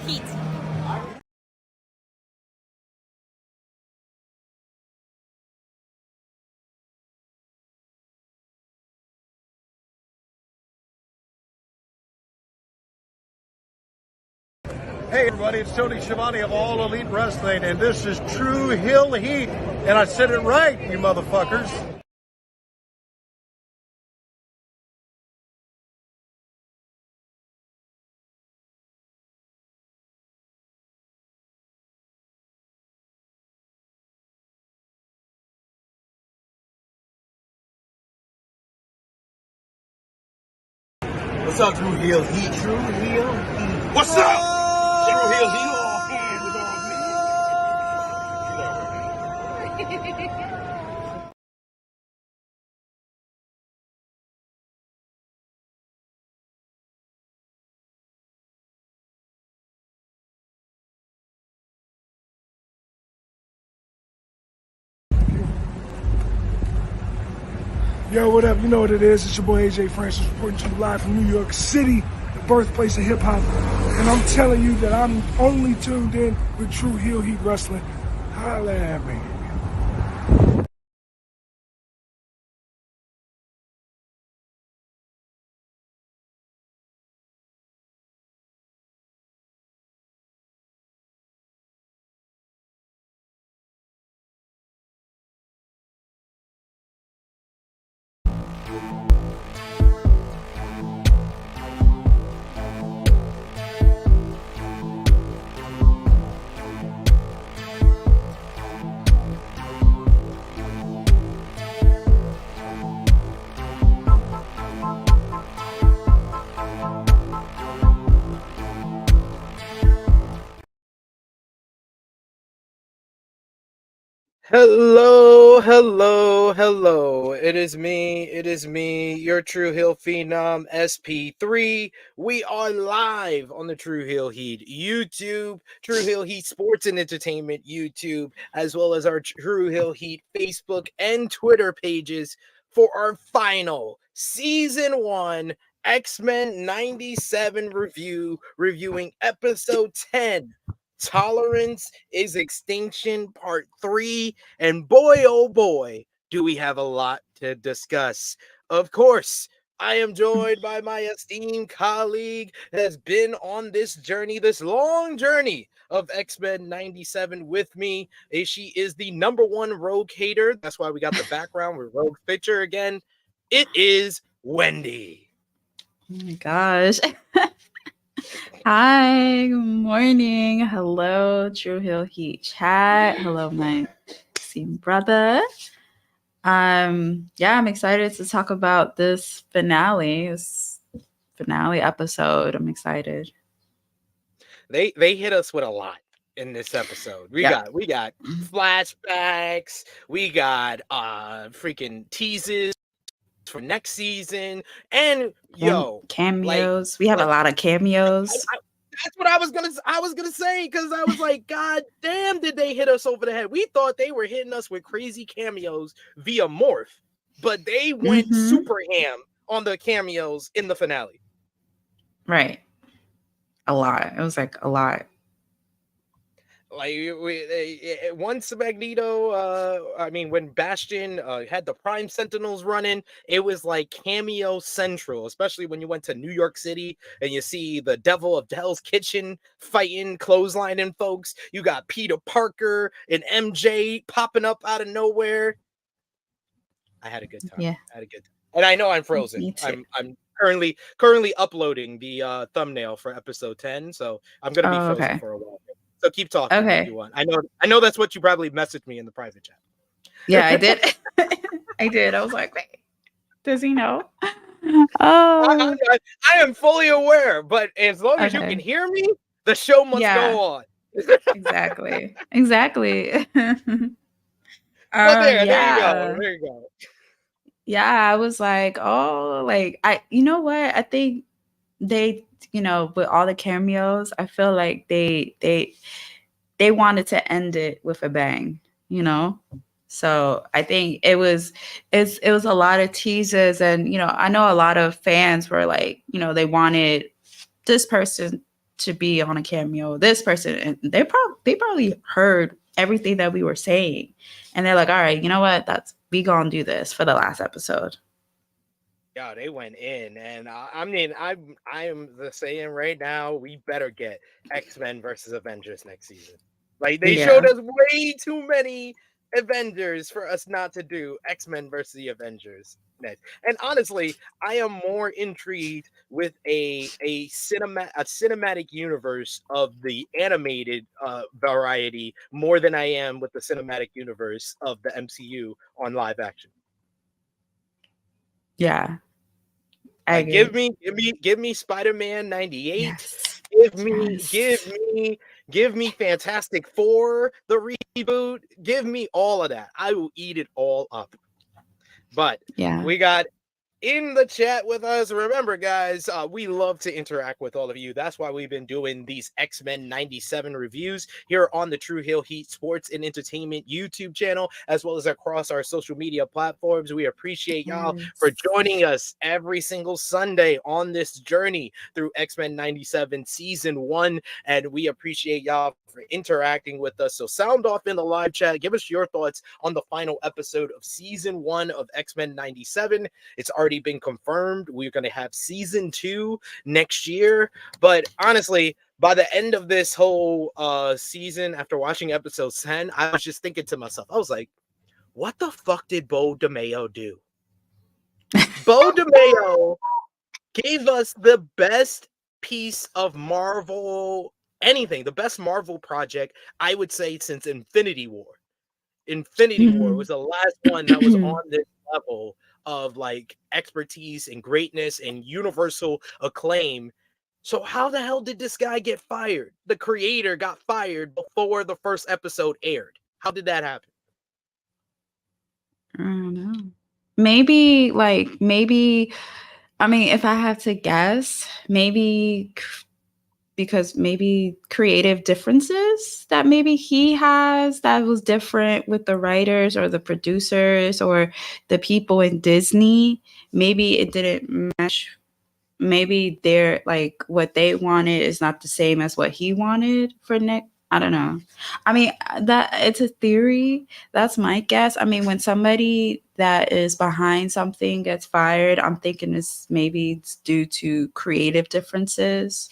Heat. Hey everybody, it's Tony Schiavone of All Elite Wrestling, and this is True Hill Heat, and I said it right, you motherfuckers. What's up, True Hill Heat? True Hill Heat. What's up? True Hill Heat. All hands is on me. Yo, what up? You know what it is. It's your boy AJ Francis reporting to you live from New York City, the birthplace of hip-hop. And I'm telling you that I'm only tuned in with True Hill Heat Wrestling. Holla at me. Hello, hello, hello. It is me, your True Hill Phenom SP3. We are live on the True Hill Heat YouTube, True Hill Heat Sports and Entertainment YouTube, as well as our True Hill Heat Facebook and Twitter pages for our final Season 1 X-Men 97 review, reviewing episode 10. Tolerance is Extinction Part 3, and boy, oh boy, do we have a lot to discuss. Of course, I am joined by my esteemed colleague that has been on this journey, this long journey of X-Men 97 with me. She is the #1 Rogue hater. That's why we got the background with Rogue picture again. It is Wendy. Oh my gosh. Hi, good morning. Hello, True Hill Heat chat. Hello, my esteemed brother. I'm excited to talk about this finale episode. I'm excited. They hit us with a lot in this episode. We got flashbacks, we got freaking teases for next season, and cameos. We have a lot of cameos. That's what I was gonna say, because I was like, God damn, did they hit us over the head? We thought they were hitting us with crazy cameos via Morph, but they went super ham on the cameos in the finale. Right. A lot. It was like a lot. Like once Magneto, when Bastion had the Prime Sentinels running, it was like cameo central, especially when you went to New York City and you see the Devil of Hell's Kitchen fighting, clotheslining folks. You got Peter Parker and MJ popping up out of nowhere. I had a good time. Yeah. I had a good time. And I know I'm frozen. Me too. I'm currently uploading the thumbnail for episode 10, so I'm gonna be frozen for a while. So keep talking if you want. I know that's what you probably messaged me in the private chat. Yeah, I did. I did. I was like, wait, does he know? Oh, I am fully aware, but as long as you can hear me, the show must go on. Exactly. Well, there you go. Yeah, I was like, you know what? I think they, with all the cameos, I feel like they wanted to end it with a bang, So I think it was a lot of teases, and I know a lot of fans were like, they wanted this person to be on a cameo. This person, and they probably heard everything that we were saying, and they're like, all right, you know what? We gonna do this for the last episode. Yeah, they went in, and I mean, I am the saying right now, we better get X-Men versus Avengers next season. Like they showed Yeah. us way too many Avengers for us not to do X-Men versus the Avengers next. And honestly, I am more intrigued with a cinematic universe of the animated variety more than I am with the cinematic universe of the MCU on live action. Yeah. I Like agree. give me Spider-Man 98. Yes. Give Yes. me Fantastic Four, the reboot. Give me all of that. I will eat it all up. But Yeah. we got in the chat with us. Remember, guys, we love to interact with all of you. That's why we've been doing these X-Men 97 reviews here on the True Hill Heat Sports and Entertainment YouTube channel, as well as across our social media platforms. We appreciate y'all for Yes. joining us every single Sunday on this journey through X-Men 97 Season 1, and we appreciate y'all for interacting with us. So sound off in the live chat. Give us your thoughts on the final episode of Season 1 of X-Men 97. It's already been confirmed. We're going to have season 2 next year. But honestly, by the end of this whole season, after watching episode 10, I was just thinking to myself, I was like, what the fuck did Bo DeMayo do? Bo DeMayo gave us the best piece of Marvel, anything, the best Marvel project, I would say, since Infinity War. Infinity War was the last one that was on this level of like expertise and greatness and universal acclaim. So how the hell did this guy get fired? The creator got fired before the first episode aired. How did that happen? I don't know. Maybe, I mean, if I have to guess, because maybe creative differences that maybe he has that was different with the writers or the producers or the people in Disney. Maybe it didn't match. Maybe they're like what they wanted is not the same as what he wanted for Nick. I don't know. I mean, that it's a theory. That's my guess. I mean, when somebody that is behind something gets fired, I'm thinking it's due to creative differences.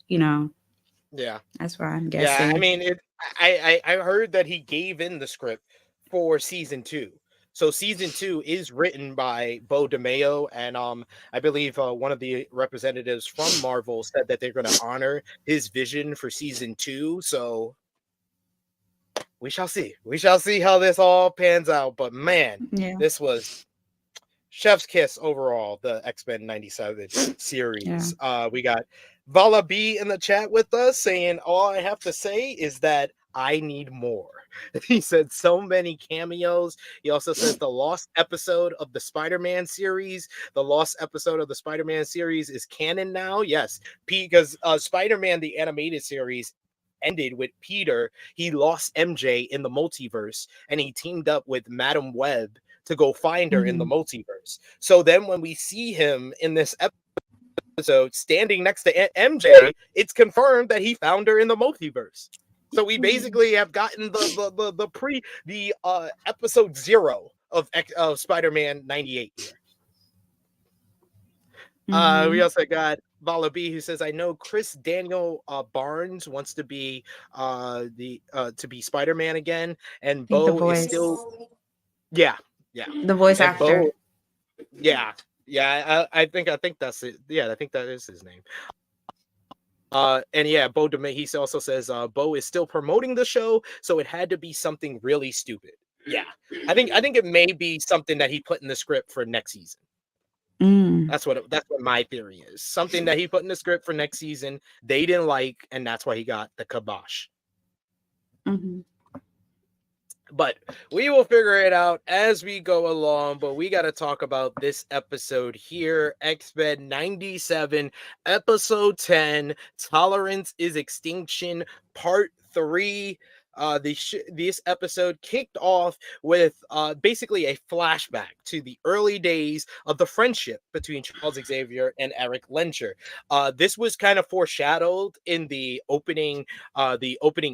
Yeah. That's what I'm Yeah, I guessing. mean, I heard that he gave in the script for season 2. So season 2 is written by Bo DeMayo, and I believe one of the representatives from Marvel said that they're going to honor his vision for season 2. So we shall see. We shall see how this all pans out. But man, Yeah. this was chef's kiss overall, the X-Men 97 Yeah. series. We got Vala B in the chat with us saying, all I have to say is that I need more. He said so many cameos. He also says the lost episode of the Spider-Man series. The lost episode of the Spider-Man series is canon now. Yes, because Spider-Man, the animated series, ended with Peter. He lost MJ in the multiverse, and he teamed up with Madam Web to go find her in the multiverse. So then when we see him in this episode standing next to MJ, it's confirmed that he found her in the multiverse. So we basically have gotten the episode 0 of Spider-Man 98 here. We also got Vala B, who says, I know Chris Daniel Barnes wants to be to be Spider-Man again, and Bo is still yeah. The voice And actor. Bo, yeah. I think that's it. Yeah, I think that is his name. And yeah, Bo DeMay, he also says Bo is still promoting the show, so it had to be something really stupid. Yeah, I think it may be something that he put in the script for next season. That's what my theory is. Something that he put in the script for next season they didn't like, and that's why he got the kibosh. But we will figure it out as we go along. But we got to talk about this episode here. X-Men 97, episode 10, Tolerance is Extinction, part 3. This episode kicked off with basically a flashback to the early days of the friendship between Charles Xavier and Eric Lencher. This was kind of foreshadowed in the opening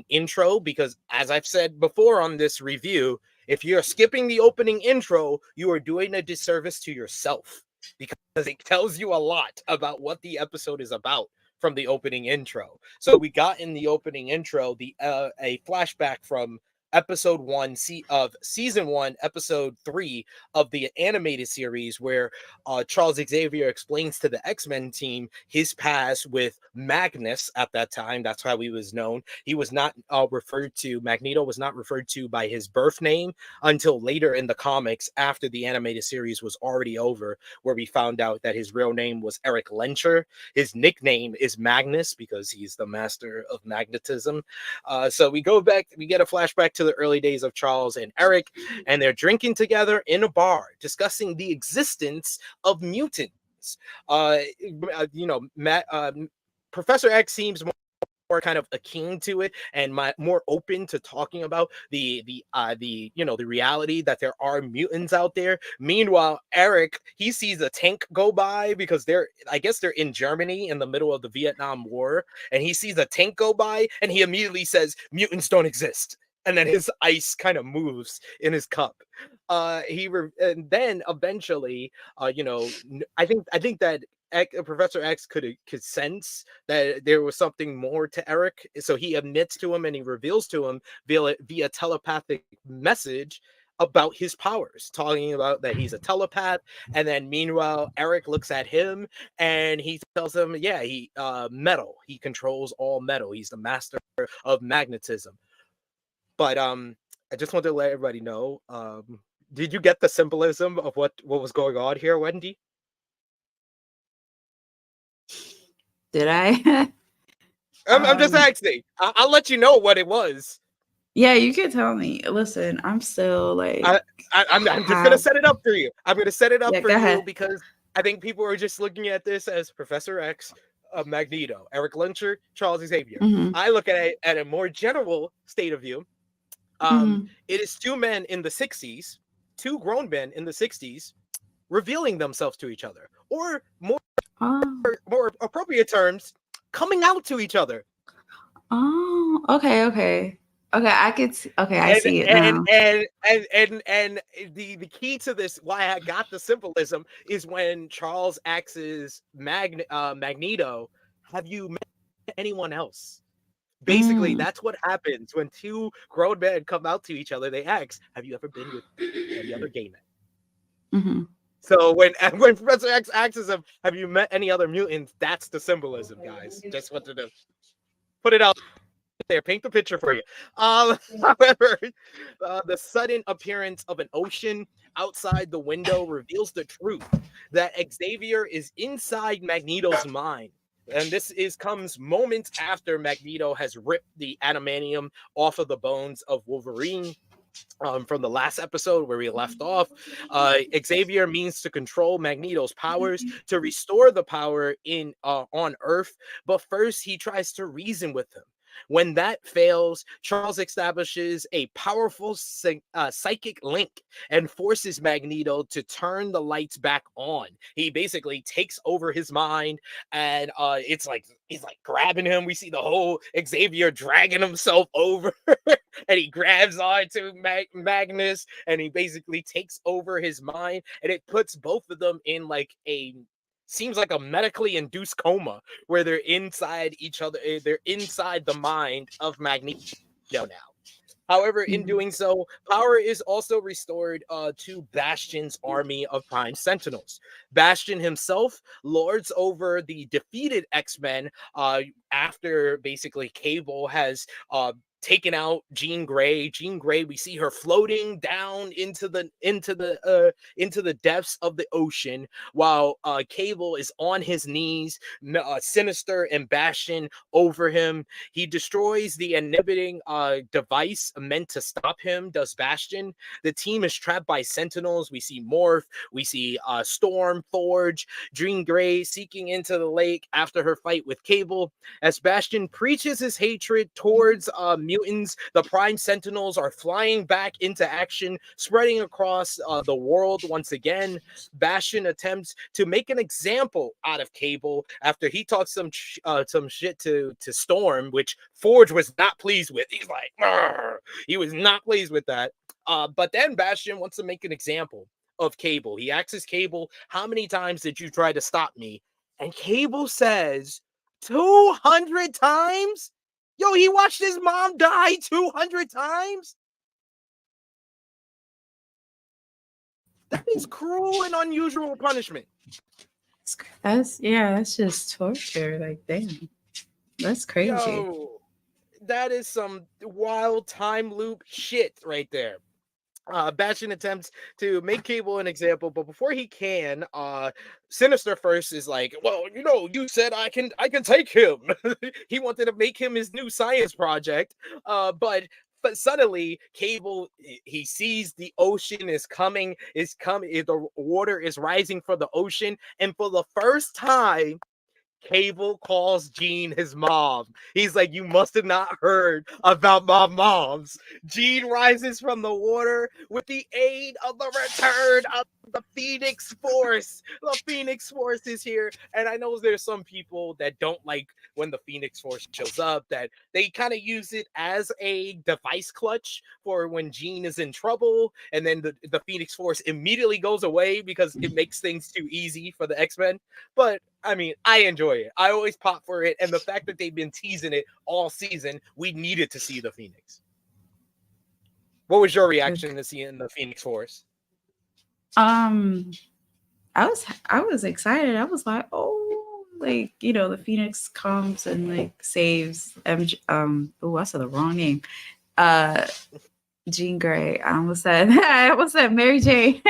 intro, because as I've said before on this review, if you're skipping the opening intro, you are doing a disservice to yourself, because it tells you a lot about what the episode is about from the opening intro. So we got in the opening intro a flashback from episode 1 of season 1, episode 3 of the animated series, where Charles Xavier explains to the X-Men team his past with Magnus. At that time, that's how he was known. He was not Magneto was not referred to by his birth name until later in the comics, after the animated series was already over, where we found out that his real name was Eric Lencher. His nickname is Magnus because he's the master of magnetism. So we get a flashback to the early days of Charles and Eric, and they're drinking together in a bar, discussing the existence of mutants. Professor X seems more kind of akin to it, and more open to talking about the reality that there are mutants out there. Meanwhile, Eric, he sees a tank go by, because they're in Germany in the middle of the Vietnam War, and he sees a tank go by, and he immediately says, "Mutants don't exist." And then his ice kind of moves in his cup. And then eventually, I think that Professor X could sense that there was something more to Eric, so he admits to him and he reveals to him via telepathic message about his powers, talking about that he's a telepath. And then meanwhile, Eric looks at him and he tells him, metal. He controls all metal. He's the master of magnetism. But I just want to let everybody know, did you get the symbolism of what was going on here, Wendy? Did I? I'm just asking. I'll let you know what it was. Yeah, you can tell me. Listen, I'm still like... I'm just going to set it up for you. I'm going to set it up for you ahead. Because I think people are just looking at this as Professor X, Magneto, Eric Lencher, Charles Xavier. Mhm. I look at it at a more general state of view. It is two men in the 60s, two grown men in the 60s, revealing themselves to each other, or more appropriate terms, coming out to each other. Oh, okay. I see it now. And the key to this, why I got the symbolism, is when Charles asks Magneto, "Have you met anyone else?" Basically, that's what happens when two grown men come out to each other. They ask, "Have you ever been with any other gay men?" Mm-hmm. So when Professor X asks him, "Have you met any other mutants?" That's the symbolism, guys. Just wanted to put it out there, paint the picture for you. However, the sudden appearance of an ocean outside the window reveals the truth that Xavier is inside Magneto's mind. And this comes moments after Magneto has ripped the adamantium off of the bones of Wolverine. From the last episode where we left off, Xavier means to control Magneto's powers to restore the power on Earth, but first he tries to reason with him. When that fails, Charles establishes a powerful psychic link and forces Magneto to turn the lights back on. He basically takes over his mind, and it's like he's like grabbing him. We see the whole Xavier dragging himself over, and he grabs onto Magnus, and he basically takes over his mind, and it puts both of them in like seems like a medically induced coma, where they're inside each other. They're inside the mind of Magneto now. However, in doing so, power is also restored to Bastion's army of Prime Sentinels. Bastion himself lords over the defeated X-Men after basically Cable has taken out Jean Grey. Jean Grey, we see her floating down into the depths of the ocean, while Cable is on his knees, Sinister and Bastion over him. He destroys the inhibiting device meant to stop him, does Bastion. The team is trapped by Sentinels. We see Morph, we see Storm, Forge, Jean Grey seeking into the lake after her fight with Cable, as Bastion preaches his hatred towards mutants. The Prime Sentinels are flying back into action, spreading across the world once again. Bastion attempts to make an example out of Cable after he talks some shit to Storm, which Forge was not pleased with. He's like, "Arr!" He was not pleased with that. But then Bastion wants to make an example of Cable. He asks Cable, "How many times did you try to stop me?" And Cable says, 200 times? Yo, he watched his mom die 200 times? That is cruel and unusual punishment. That's just torture. Like, damn, that's crazy. Yo, that is some wild time loop shit right there. Bastion attempts to make Cable an example, but before he can, Sinister first is like, "Well, you said I can take him." He wanted to make him his new science project, but suddenly Cable, he sees the ocean is coming, the water is rising for the ocean, and for the first time, Cable calls Jean his mom. He's like, "You must have not heard about my moms." Jean rises from the water with the aid of the return of the Phoenix Force. The Phoenix Force is here. And I know there's some people that don't like when the Phoenix Force shows up, that they kind of use it as a device clutch for when Jean is in trouble. And then the Phoenix Force immediately goes away because it makes things too easy for the X-Men. But I mean, I enjoy it. I always pop for it. And the fact that they've been teasing it all season, we needed to see the Phoenix. What was your reaction to seeing the Phoenix Force? I was excited. I was like, oh, like, the Phoenix comes and like saves MJ. I said the wrong name. Jean Grey. I almost said Mary Jane.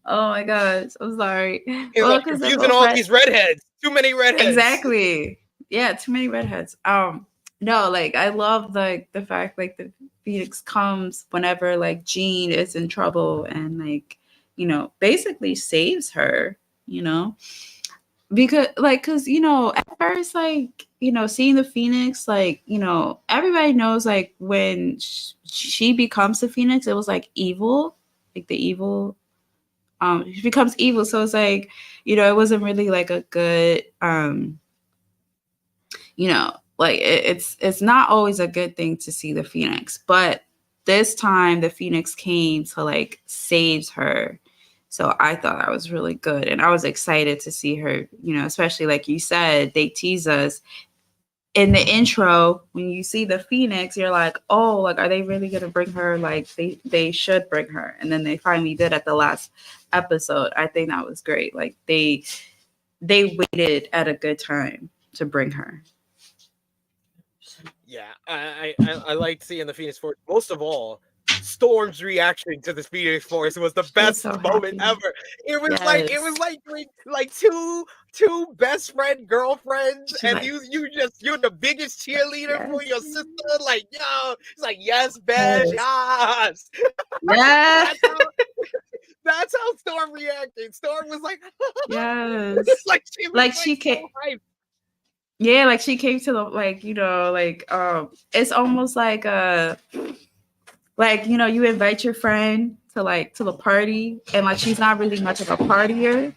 Oh my gosh, I'm sorry. Well, confusing all these redheads. Too many redheads. Exactly. Yeah, too many redheads. No, like I love like the fact like the Phoenix comes whenever like Jean is in trouble and like, basically saves her, because at first, like, seeing the Phoenix, like, everybody knows like when she becomes the Phoenix, it was like evil, like the evil. She becomes evil, so it's like, it wasn't really like a good, like it's not always a good thing to see the Phoenix, but this time the Phoenix came to like saves her. So I thought that was really good, and I was excited to see her. Especially like you said, they tease us in the intro when you see the Phoenix. You're like, oh, like, are they really gonna bring her? Like they should bring her, and then they finally did at the last episode. I think that was great. Like they waited at a good time to bring her. Yeah, I liked seeing the Phoenix Force. Most of all, Storm's reaction to the Phoenix Force was the best moment ever. It was like two best friend girlfriends, and you're the biggest cheerleader for your sister. Like, yo, it's like, yes, Besh, yes. Yes. That's how Storm reacted. Storm was like, yes, she came. So hyped. Yeah, like she came to the it's almost like you invite your friend to the party, and like she's not really much of a partier,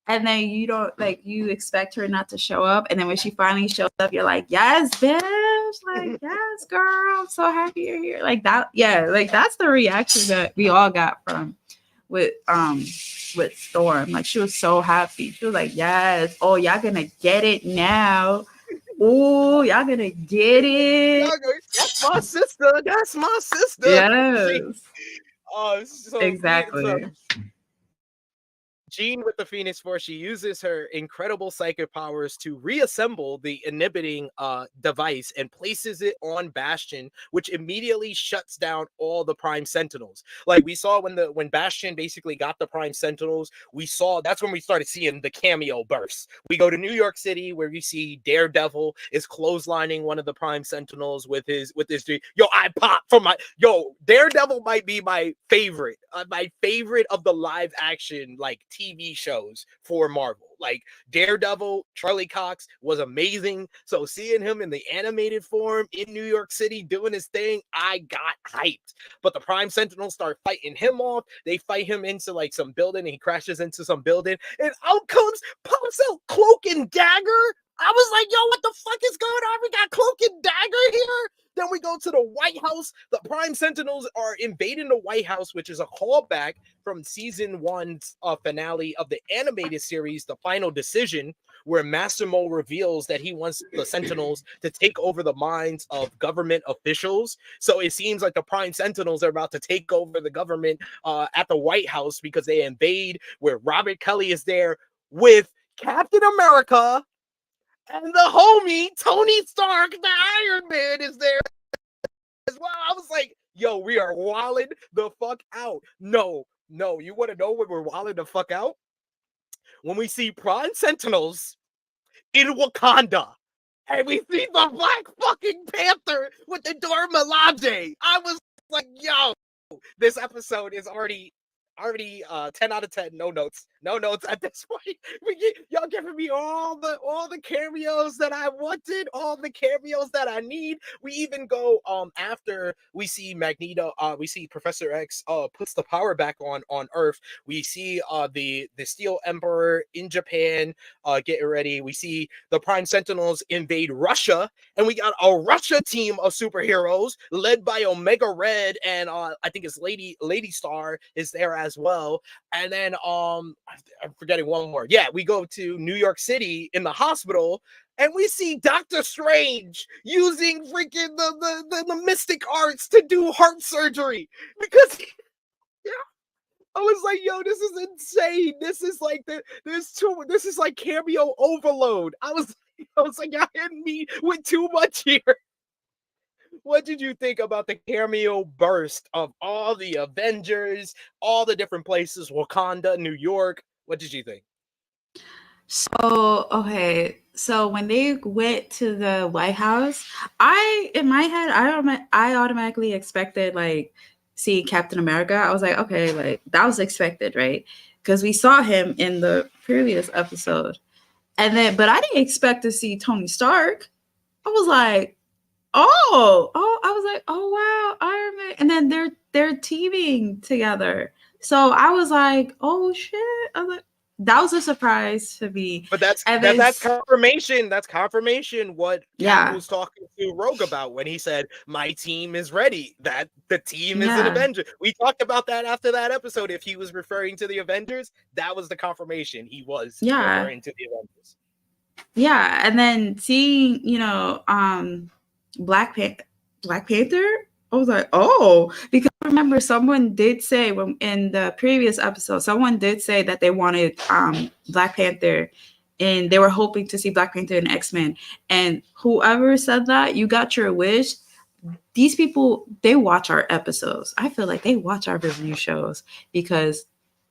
and then you don't you expect her not to show up, and then when she finally shows up, you're like, yes, bitch, like, yes, girl, I'm so happy you're here. Like that, yeah, like that's the reaction that we all got with Storm. Like she was so happy. She was like, yes, oh, y'all gonna get it now. Oh, y'all gonna get it. That's my sister. That's my sister. Yes. So exactly. Jean with the Phoenix Force, she uses her incredible psychic powers to reassemble the inhibiting device and places it on Bastion, which immediately shuts down all the Prime Sentinels. Like we saw when Bastion basically got the Prime Sentinels, that's when we started seeing the cameo bursts. We go to New York City where we see Daredevil is clotheslining one of the Prime Sentinels with his yo, I pop for Daredevil might be my favorite of the live action like TV shows for Marvel. Like Daredevil, Charlie Cox was amazing. So seeing him in the animated form in New York City doing his thing, I got hyped. But the Prime Sentinels start fighting him off. They fight him into like some building, and he crashes into some building, and out comes pops out Cloak and Dagger. I was like, yo, what the fuck is going on? We got Cloak and Dagger here. Then we go to the White House. The Prime Sentinels are invading the White House, which is a callback from season 1's finale of the animated series, The Final Decision, where Massimo reveals that he wants the Sentinels to take over the minds of government officials. So it seems like the Prime Sentinels are about to take over the government at the White House because they invade, where Robert Kelly is there with Captain America, and the homie Tony Stark, the Iron Man, is there as well. I was like, yo, we are wilding the fuck out. No, you want to know when we're wilding the fuck out? When we see Prime Sentinels in Wakanda, and we see the Black fucking Panther with the Dora Milaje. I was like, yo, this episode is already 10 out of 10. No notes at this point. Y'all giving me all the cameos that I wanted, all the cameos that I need. We even go after we see Magneto, we see Professor X puts the power back on Earth. We see the Steel Emperor in Japan getting ready. We see the Prime Sentinels invade Russia, and we got a Russia team of superheroes led by Omega Red, and I think it's Lady Star is there as well. And then I'm forgetting one more. Yeah, we go to New York City in the hospital, and we see Doctor Strange using freaking the mystic arts to do heart surgery because yeah. I was like, yo, this is insane. This is like this is like cameo overload. I was like, y'all hitting me with too much here. What did you think about the cameo burst of all the Avengers, all the different places, Wakanda, New York? What did you think? So, okay. So when they went to the White House, in my head, I automatically expected like seeing Captain America. I was like, okay, like that was expected, right? Because we saw him in the previous episode. But I didn't expect to see Tony Stark. I was like, I was like, oh wow, Iron Man. And then they're teaming together. So I was like, oh shit. I was like, that was a surprise to me. But that's confirmation. That's confirmation what Cap was talking to Rogue about when he said, my team is ready. That the team is an Avenger. We talked about that after that episode. If he was referring to the Avengers, that was the confirmation. He was referring to the Avengers. Yeah. And then seeing, Black Panther, I was like, oh, because I remember someone did say in the previous episode, someone did say that they wanted Black Panther, and they were hoping to see Black Panther in X-Men. And whoever said that, you got your wish. These people, they watch our episodes. I feel like they watch our review shows because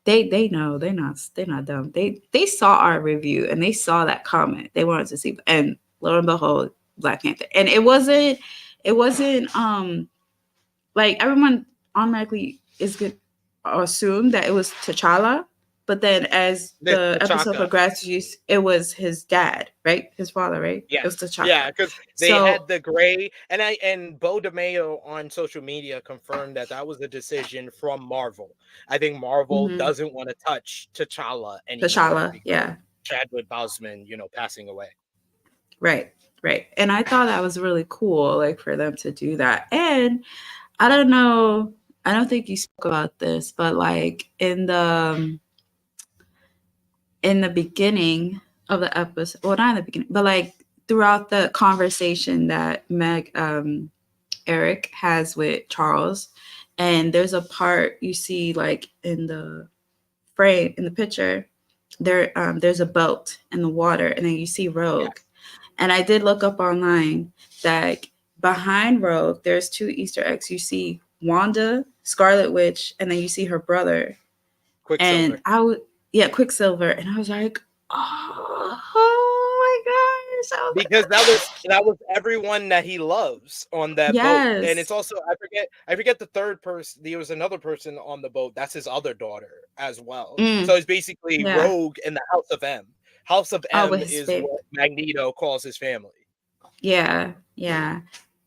they know they're not dumb. They saw our review and they saw that comment. They wanted to see, and lo and behold, Black Panther. And it wasn't like everyone automatically is good assume that it was T'Challa, but then as the episode progressed, it was his dad, right? His father, right? Yeah, it was T'Challa. Yeah, because they had the gray, and Bo DeMayo on social media confirmed that was a decision from Marvel. I think Marvel doesn't want to touch T'Challa anymore. T'Challa, yeah. Chadwick Boseman, passing away. Right. And I thought that was really cool, like for them to do that. And I don't know, I don't think you spoke about this, but like in the beginning of the episode, well, not in the beginning, but like throughout the conversation that Eric has with Charles, and there's a part you see like in the frame, in the picture, there's a boat in the water, and then you see Rogue. Yeah. And I did look up online that behind Rogue, there's 2 Easter eggs. You see Wanda, Scarlet Witch, and then you see her brother. Quicksilver. And Quicksilver. And I was like, oh my show. Because that was everyone that he loves on that boat. And it's Yes. also I forget the third person. There was another person on the boat. That's his other daughter as well. So it's basically Yeah. Rogue and the House of M. House of Oh, M with his is baby. what Magneto calls his family. Yeah, yeah.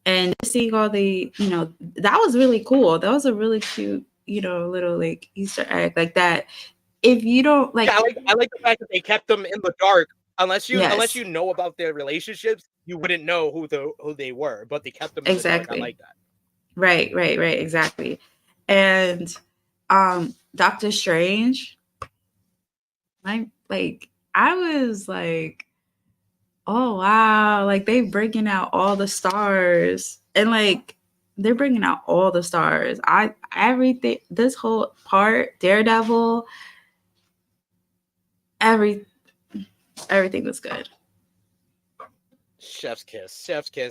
And seeing all the, that was really cool. That was a really cute, little like Easter egg like that. If you don't like, Yeah, I like the fact that they kept them in the dark. Unless yes, you know about their relationships, you wouldn't know who they were, but they kept them in the dark. I exactly. like that. Right, exactly. And Doctor Strange, I was like, oh wow, like they bringing out all the stars, and like they're bringing out all the stars. Everything, this whole part, Daredevil, every everything was good. Chef's kiss.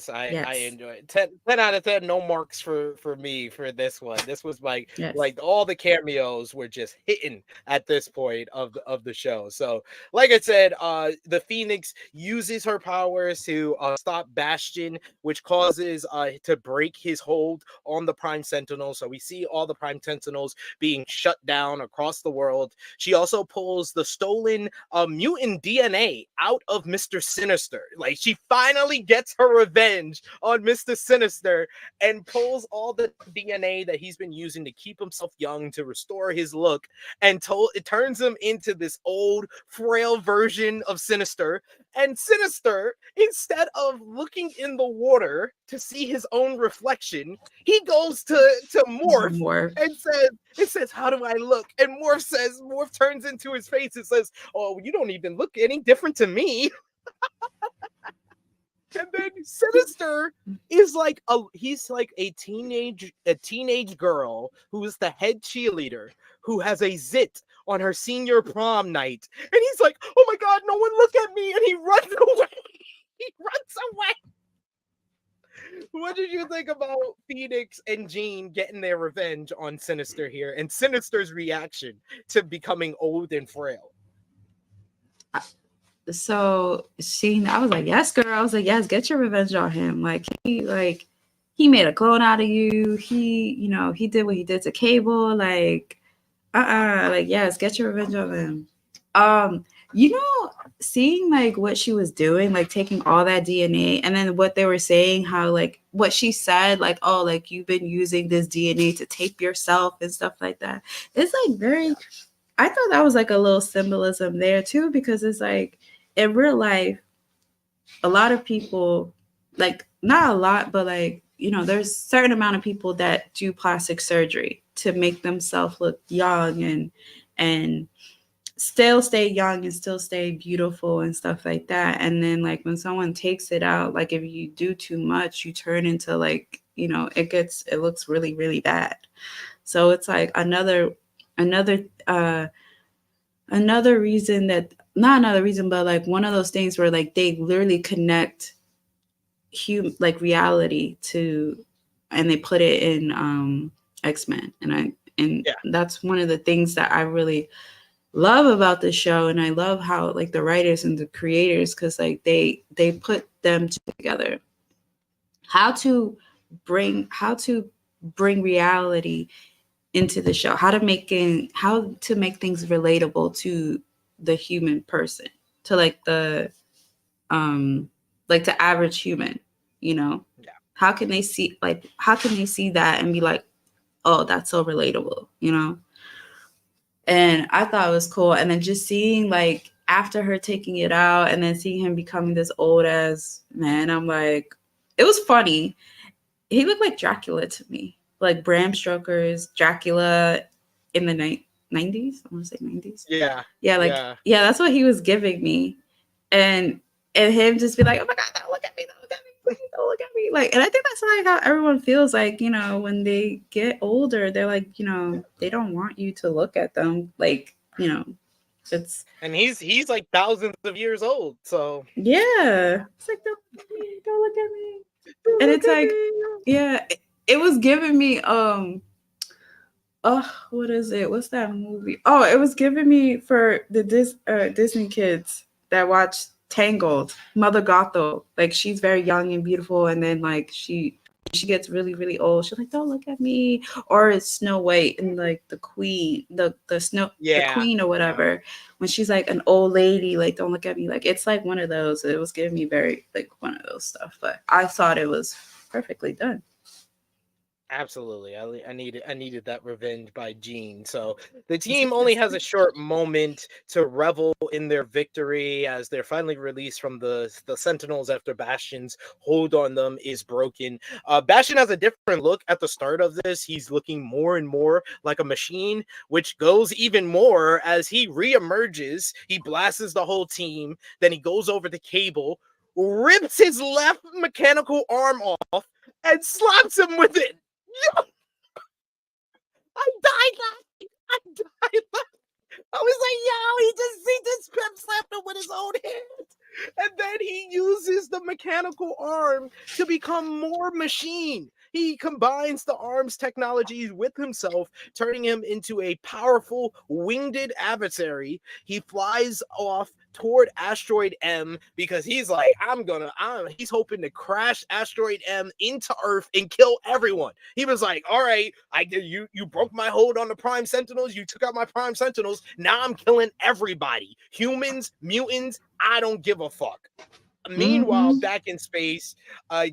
I Yes, enjoy it. 10 out of 10. No marks for me for this one. This was yes. like all the cameos were just hitting at this point of the show. So like I said, the Phoenix uses her powers to stop Bastion, which causes to break his hold on the Prime Sentinels. So we see all the Prime Sentinels being shut down across the world. She also pulls the stolen mutant DNA out of Mr. Sinister. Like she finally gets her revenge on Mr. Sinister and pulls all the DNA that he's been using to keep himself young, to restore his look, and it turns him into this old, frail version of Sinister. And Sinister, instead of looking in the water to see his own reflection, he goes to Morph More. and says, how do I look? And Morph turns into his face and says, oh, you don't even look any different to me. And then Sinister is like he's like a teenage girl who is the head cheerleader who has a zit on her senior prom night. And he's like, oh my god, no one look at me, and he runs away. He runs away. What did you think about Phoenix and Jean getting their revenge on Sinister here, and Sinister's reaction to becoming old and frail? So seeing, I was like, yes, girl. I was like, yes, get your revenge on him. Like he made a clone out of you. He did what he did to Cable. Like, like, yes, get your revenge on him. Seeing like what she was doing, like taking all that DNA, and then what they were saying, how like what she said, like, oh, like you've been using this DNA to tape yourself and stuff like that. It's like very, I thought that was like a little symbolism there too, because it's like in real life, a lot of people, like not a lot, but like, there's a certain amount of people that do plastic surgery to make themselves look young and still stay young and still stay beautiful and stuff like that. And then like when someone takes it out, like if you do too much, you turn into like, it looks really, really bad. So it's like another reason that, not another reason, but like one of those things where like they literally connect like reality to, and they put it in X-Men. And that's one of the things that I really love about the show. And I love how like the writers and the creators, because like they put them together, how to bring reality into the show, how to make things relatable to the human person, to like the average human. How can they see that and be like, oh, that's so relatable, and I thought it was cool. And then just seeing like after her taking it out and then seeing him becoming this old ass man, I'm like, it was funny. He looked like Dracula to me, like Bram Stoker's Dracula in the 90s. I want to say 90s. Yeah. Yeah, that's what he was giving me. And him just be like, oh my God, don't look at me, please don't look at me. Like, and I think that's like how everyone feels like, when they get older, they're like, they don't want you to look at them. Like, it's. And he's like thousands of years old. So yeah. It's like, don't look at me. And it's like, yeah, it was giving me what is it? What's that movie? Oh, it was giving me, for the Disney kids that watch Tangled, Mother Gothel. Like she's very young and beautiful, and then like she gets really really old. She's like, don't look at me. Or it's Snow White and like the queen, the queen or whatever. When she's like an old lady, like don't look at me. Like it's like one of those. It was giving me very like one of those stuff. But I thought it was perfectly done. Absolutely. I needed that revenge by Jean. So the team only has a short moment to revel in their victory as they're finally released from the Sentinels after Bastion's hold on them is broken. Bastion has a different look at the start of this. He's looking more and more like a machine, which goes even more as he reemerges. He blasts the whole team. Then he goes over the Cable, rips his left mechanical arm off, and slaps him with it. I died laughing. I died laughing. I was like, yo, he just pep slapped him with his own hand. And then he uses the mechanical arm to become more machine. He combines the arm's technologies with himself, turning him into a powerful winged adversary. He flies off toward Asteroid M because he's like, he's hoping to crash Asteroid M into Earth and kill everyone. He was like, all right, you broke my hold on the Prime Sentinels. You took out my Prime Sentinels. Now I'm killing everybody. Humans, mutants, I don't give a fuck. Meanwhile, back in space,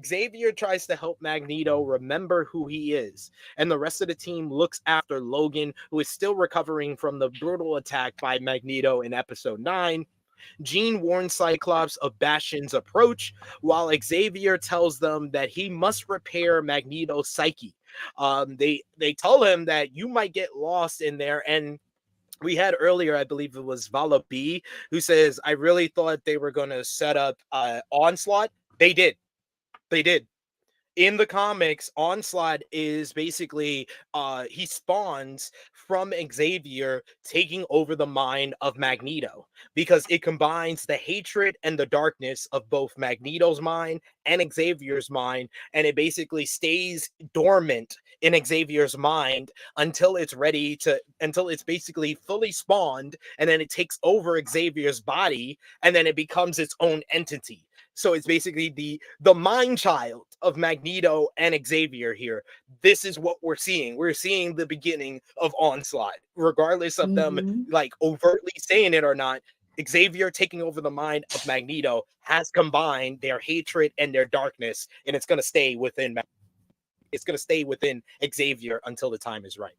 Xavier tries to help Magneto remember who he is, and the rest of the team looks after Logan, who is still recovering from the brutal attack by Magneto in Episode 9. Jean warns Cyclops of Bastion's approach, while Xavier tells them that he must repair Magneto's psyche. They tell him that you might get lost in there, and we had earlier, I believe it was Vala B, who says, I really thought they were going to set up Onslaught. They did. In the comics, Onslaught is basically he spawns from Xavier taking over the mind of Magneto because it combines the hatred and the darkness of both Magneto's mind and Xavier's mind, and it basically stays dormant in Xavier's mind until it's basically fully spawned, and then it takes over Xavier's body, and then it becomes its own entity. So it's basically the mind child of Magneto and Xavier here. This is what we're seeing. We're seeing the beginning of Onslaught, regardless of them like overtly saying it or not. Xavier taking over the mind of Magneto has combined their hatred and their darkness, and it's going to stay within Xavier until the time is right.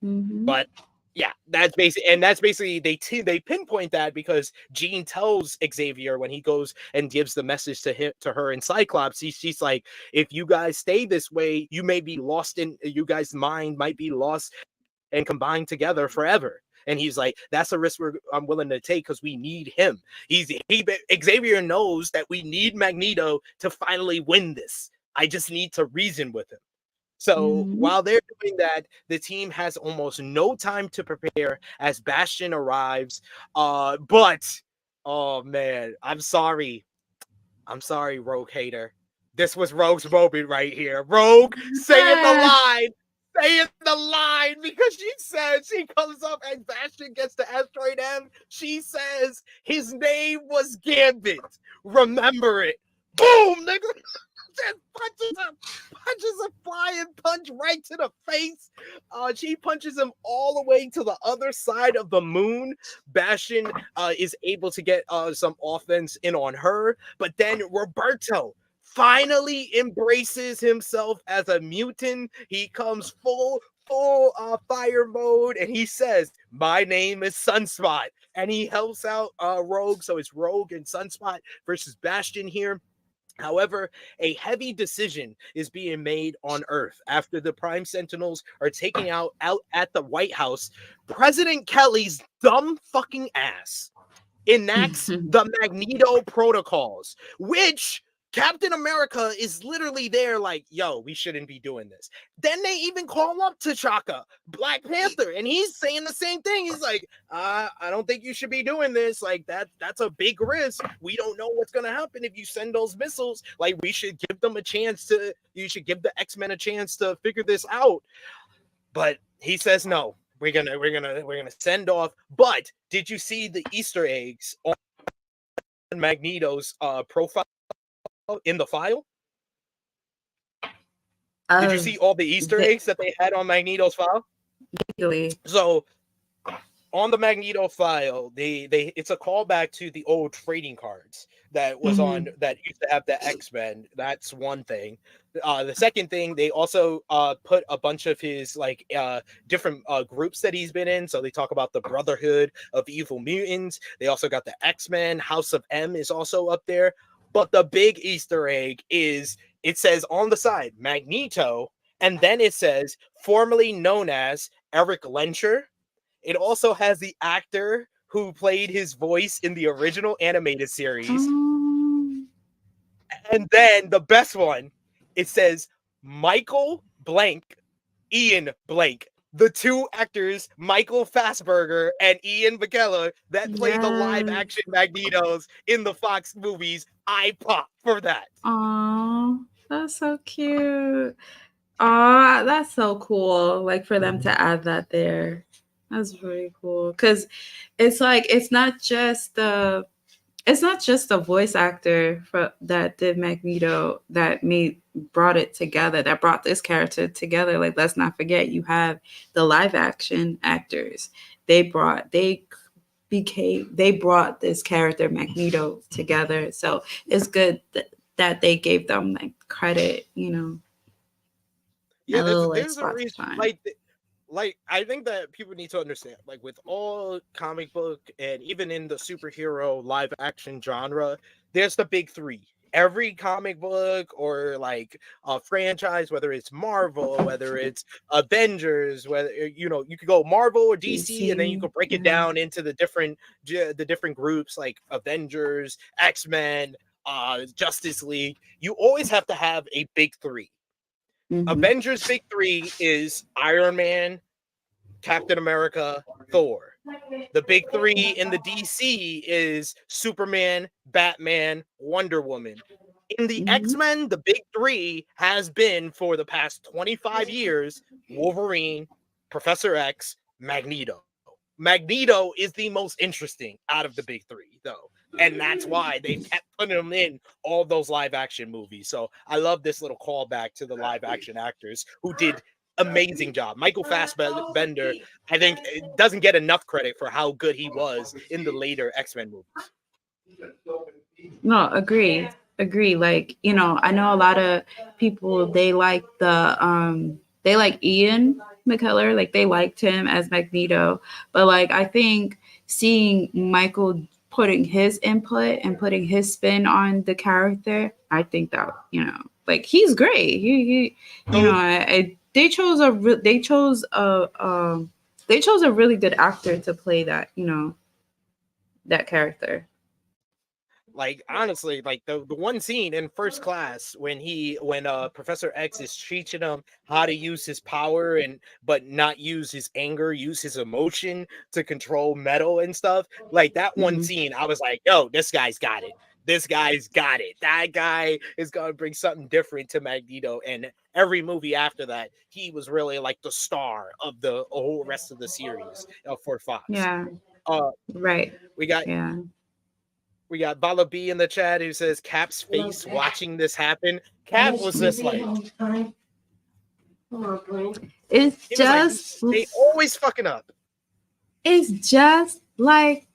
But yeah, that's basically they pinpoint that because Jean tells Xavier when he goes and gives the message to her in Cyclops, she's like, if you guys stay this way, you guys' mind might be lost and combined together forever. And he's like, that's a risk I'm willing to take because we need him. Xavier knows that we need Magneto to finally win this. I just need to reason with him. So while they're doing that, the team has almost no time to prepare as Bastion arrives. But oh man, I'm sorry, Rogue hater. This was Rogue's moment right here. Rogue saying the line because she comes up and Bastion gets to Asteroid M. She says his name was Gambit. Remember it. Boom, nigga. Just punches a flying punch right to the face. She punches him all the way to the other side of the moon. Bastion is able to get some offense in on her, but then Roberto finally embraces himself as a mutant. He comes full fire mode, and he says, "My name is Sunspot," and he helps out Rogue. So it's Rogue and Sunspot versus Bastion here. However, a heavy decision is being made on Earth after the Prime Sentinels are taking out at the White House. President Kelly's dumb fucking ass enacts the Magneto protocols, which Captain America is literally there like, yo, we shouldn't be doing this. Then they even call up T'Chaka, Black Panther, and he's saying the same thing. He's like, I don't think you should be doing this. Like, that's a big risk. We don't know what's going to happen if you send those missiles. Like, you should give the X-Men a chance to figure this out. But he says, no, we're gonna send off. But did you see the Easter eggs on Magneto's profile in the file? Did you see Of all the Easter the eggs that they had on Magneto's file? legally. So on the Magneto file, they it's a callback to the old trading cards that was on that used to have the X-Men. That's one thing. The second thing, they also put a bunch of his like different groups that he's been in. So they talk about the Brotherhood of Evil Mutants. They also got the X-Men. House of M is also up there. But the big Easter egg is it says on the side Magneto, and then it says formerly known as Eric Lencher. It also has the actor who played his voice in the original animated series. And then the best one, it says Michael Blank, Ian Blank. The two actors, Michael Fassberger and Ian McKellen, that played the live Yes. action Magnetos in the Fox movies. I pop for that. Aw, that's so cute. Aw, that's so cool. Like for them to add that there. That's really cool. Cause it's like it's not just the voice actor that did Magneto that brought it together, that brought this character together. Like let's not forget you have the live action actors. They brought this character Magneto together. So it's good that they gave them like credit, Yeah, a little like there's a spot reason. time. Like I think that people need to understand, like with all comic book and even in the superhero live action genre, there's the big three. Every comic book or like a franchise, whether it's Marvel, whether it's Avengers, whether you could go Marvel or DC, and then you DC, could break it down into the different groups like Avengers, X-Men, Justice League. You always have to have a big three. Avengers big three is Iron Man, Captain America, Thor. The big three in the DC is Superman, Batman, Wonder Woman. In the X-Men, the big three has been for the past 25 years Wolverine, Professor X, Magneto. Magneto is the most interesting out of the big three, though. And that's why they kept putting him in all those live action movies. So I love this little callback to the live action actors who did amazing job. Michael Fassbender, I think, doesn't get enough credit for how good he was in the later X-Men movies. No, agree. Like, I know a lot of people they like Ian McKellen, like they liked him as Magneto. But like I think seeing Michael putting his input and putting his spin on the character, I think that, like he's great. He they chose a really good actor to play that, that character. Like honestly, like the one scene in First Class when Professor X is teaching him how to use his power but not use his anger, use his emotion to control metal and stuff. Like that one scene, I was like, yo, this guy's got it. This guy's got it. That guy is gonna bring something different to Magneto. And every movie after that, he was really like the star of the whole rest of the series for Fox. Yeah. Right. We got Yeah. We got Bala B in the chat who says Cap's face watching this happen. Cap was just like, it's just like, they always fucking up. It's just like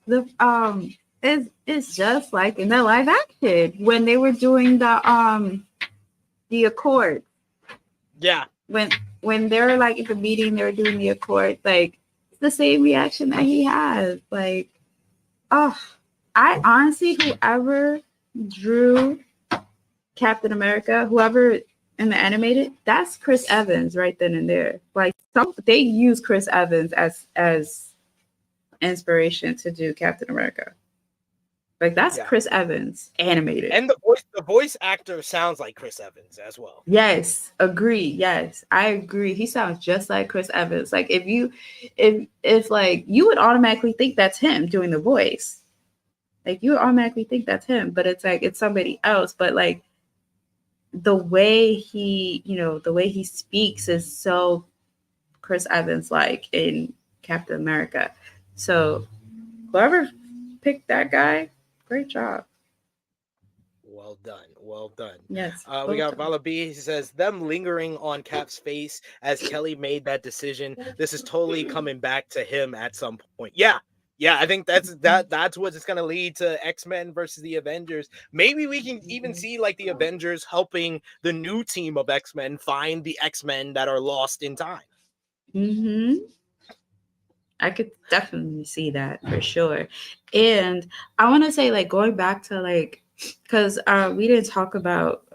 it's just like in the live action when they were doing the Accord. Yeah. When they're like at the meeting, they were doing the Accord, like it's the same reaction that he has. Like, oh, I honestly, whoever drew Captain America, whoever in the animated, that's Chris Evans right then and there. Like they use Chris Evans as inspiration to do Captain America. Like that's Chris Evans animated. And the voice actor sounds like Chris Evans as well. Yes, agree. Yes, I agree. He sounds just like Chris Evans. Like if like you would automatically think that's him doing the voice. Like you would automatically think that's him, but it's like it's somebody else. But like the way he speaks is so Chris Evans like in Captain America. So whoever picked that guy, great job. Well done. Well done. Yes. We Well got done. Vala B. He says, them lingering on Cap's face as Kelly made that decision. This is totally coming back to him at some point. Yeah. Yeah, I think that's what it's gonna lead to X-Men versus the Avengers. Maybe we can even see like the Avengers helping the new team of X-Men find the X-Men that are lost in time. Mm-hmm. I could definitely see that for sure. And I want to say, like, going back to like, because we didn't talk about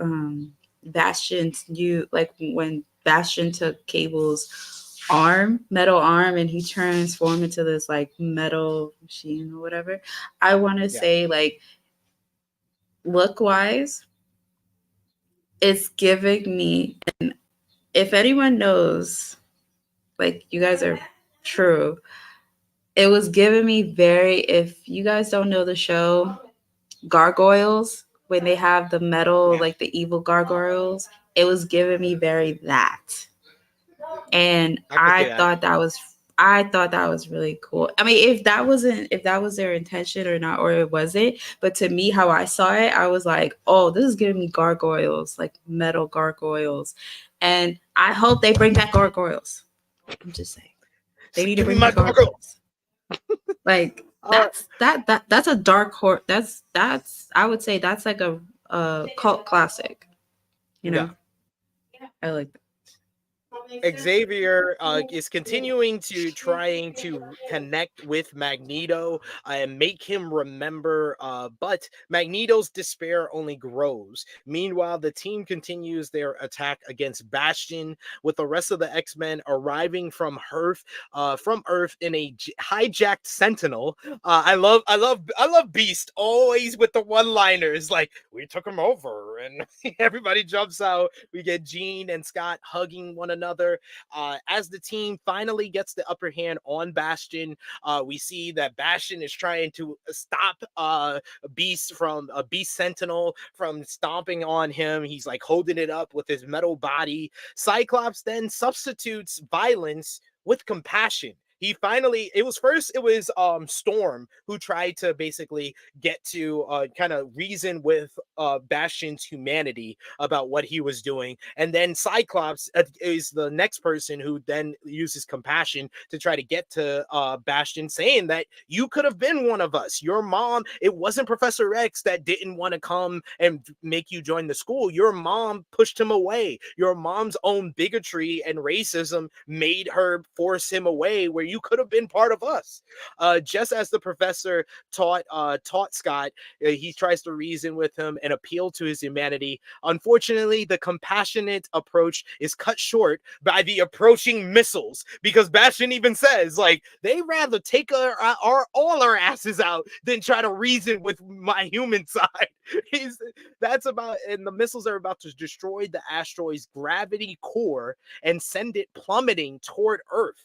Bastion's new, like when Bastion took Cable's metal arm, and he transformed into this like metal machine or whatever. I want to say, like, look wise, it's giving me, and if anyone knows, like, you guys are true. It was giving me very, if you guys don't know the show Gargoyles, when they have the metal, like the evil gargoyles, it was giving me very that. And I thought that was really cool. I mean, if that was their intention or not, or it wasn't, but to me, how I saw it, I was like, oh, this is giving me gargoyles, like metal gargoyles. And I hope they bring back gargoyles. I'm just saying. They need to bring back gargoyles. Like that's a dark horse. That's I would say that's like a cult classic. You know, I like that. Xavier is continuing to trying to connect with Magneto and make him remember, but Magneto's despair only grows. Meanwhile, the team continues their attack against Bastion, with the rest of the X-Men arriving from Earth in a hijacked Sentinel. I love Beast always with the one-liners like, we took him over, and everybody jumps out. We get Jean and Scott hugging one another. As the team finally gets the upper hand on Bastion, we see that Bastion is trying to stop Beast Sentinel from stomping on him. He's like holding it up with his metal body. Cyclops then substitutes violence with compassion. It was Storm who tried to basically get to kind of reason with Bastion's humanity about what he was doing, and then Cyclops is the next person who then uses compassion to try to get to Bastion, saying that you could have been one of us. Your mom, it wasn't Professor X that didn't want to come and make you join the school. Your mom pushed him away. Your mom's own bigotry and racism made her force him away, where you could have been part of us. Just as the professor taught Scott, he tries to reason with him and appeal to his humanity. Unfortunately, the compassionate approach is cut short by the approaching missiles, because Bastion even says, like, they rather take all our asses out than try to reason with my human side. And the missiles are about to destroy the asteroid's gravity core and send it plummeting toward Earth.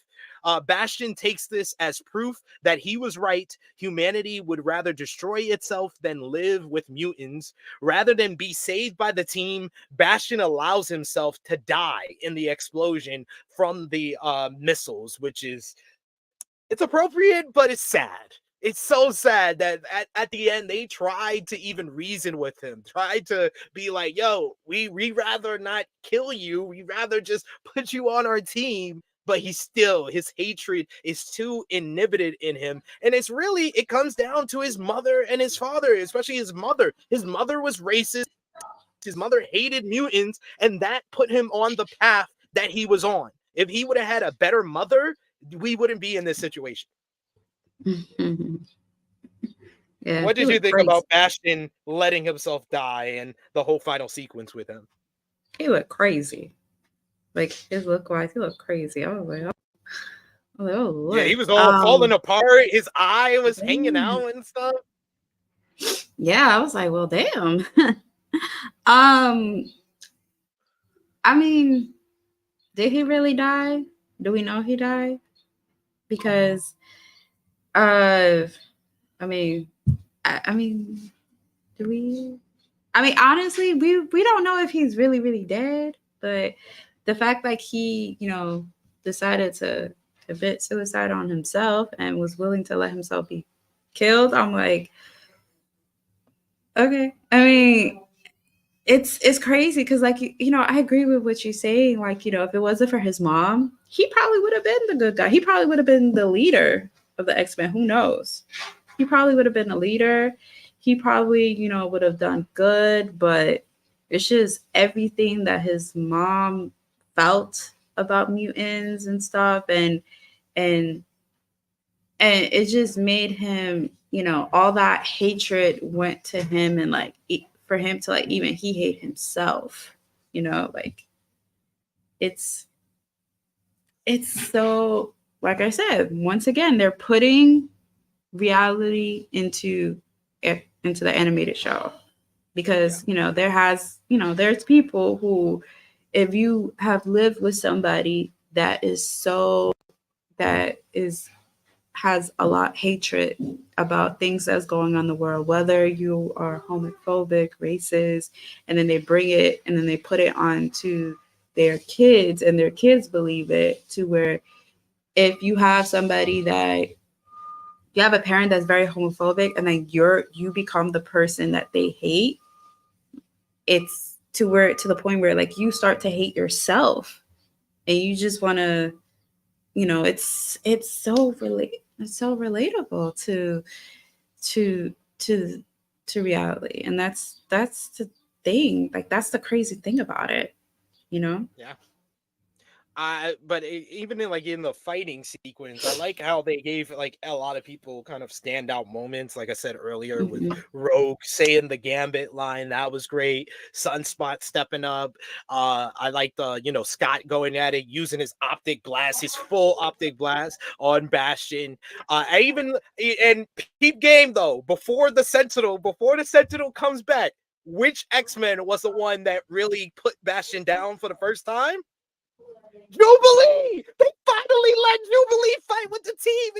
Bastion takes this as proof that he was right. Humanity would rather destroy itself than live with mutants. Rather than be saved by the team, Bastion allows himself to die in the explosion from the missiles, it's appropriate, but it's sad. It's so sad that at the end they tried to even reason with him, tried to be like, yo, we rather not kill you, we rather just put you on our team. But his hatred is too inhibited in him. And it comes down to his mother and his father, especially his mother. His mother was racist. His mother hated mutants, and that put him on the path that he was on. If he would have had a better mother, we wouldn't be in this situation. Yeah, what did you think about Bastion letting himself die and the whole final sequence with him? He looked crazy. Like, his look-wise, he looked crazy. I was like, oh look. Yeah, he was all falling apart. His eye was hanging out and stuff. Yeah, I was like, well, damn. I mean, did he really die? Do we know he died? Because, I mean, do we? I mean, honestly, we don't know if he's really, really dead. But the fact that he, decided to commit suicide on himself and was willing to let himself be killed, I'm like, okay. I mean, it's crazy because like I agree with what you're saying. Like, if it wasn't for his mom, he probably would have been the good guy. He probably would have been the leader of the X-Men. Who knows? He probably would have been a leader. He probably, would have done good, but it's just everything that his mom felt about mutants and stuff, and it just made him, all that hatred went to him, and like for him to like even he hate himself, like it's so, like I said, once again they're putting reality into the animated show, because there's people who, if you have lived with somebody that has a lot hatred about things that's going on in the world, whether you are homophobic, racist, and then they bring it and then they put it on to their kids, and their kids believe it, to where if you have somebody that you have a parent that's very homophobic and then you become the person that they hate, it's to the point where like you start to hate yourself, and you just want to, it's so relatable to reality. And that's the thing, like that's the crazy thing about it. Yeah. But even in the fighting sequence, I like how they gave like a lot of people kind of standout moments. Like I said earlier, with Rogue saying the Gambit line, that was great. Sunspot stepping up. I like the Scott going at it, using his optic blast, his full optic blast on Bastion. And peep game though, before the Sentinel comes back, which X-Men was the one that really put Bastion down for the first time? Jubilee! They finally let Jubilee fight with the team,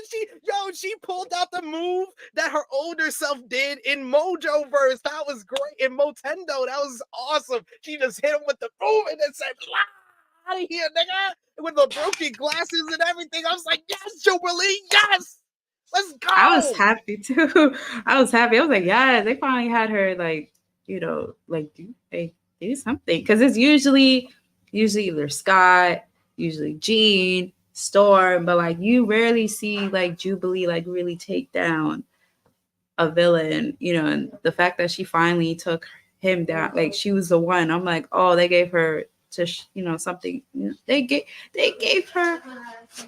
and she pulled out the move that her older self did in Mojoverse. That was great. In Motendo, that was awesome. She just hit him with the move and then said, "Out of here, nigga!" With the broken glasses and everything. I was like, "Yes, Jubilee, yes, let's go!" I was happy too. I was happy. I was like, yeah, they finally had her like, like do something, because it's usually either Scott, usually Jean, Storm, but like you rarely see like Jubilee like really take down a villain, and the fact that she finally took him down, like she was the one. I'm like, oh, they gave her to something. They gave her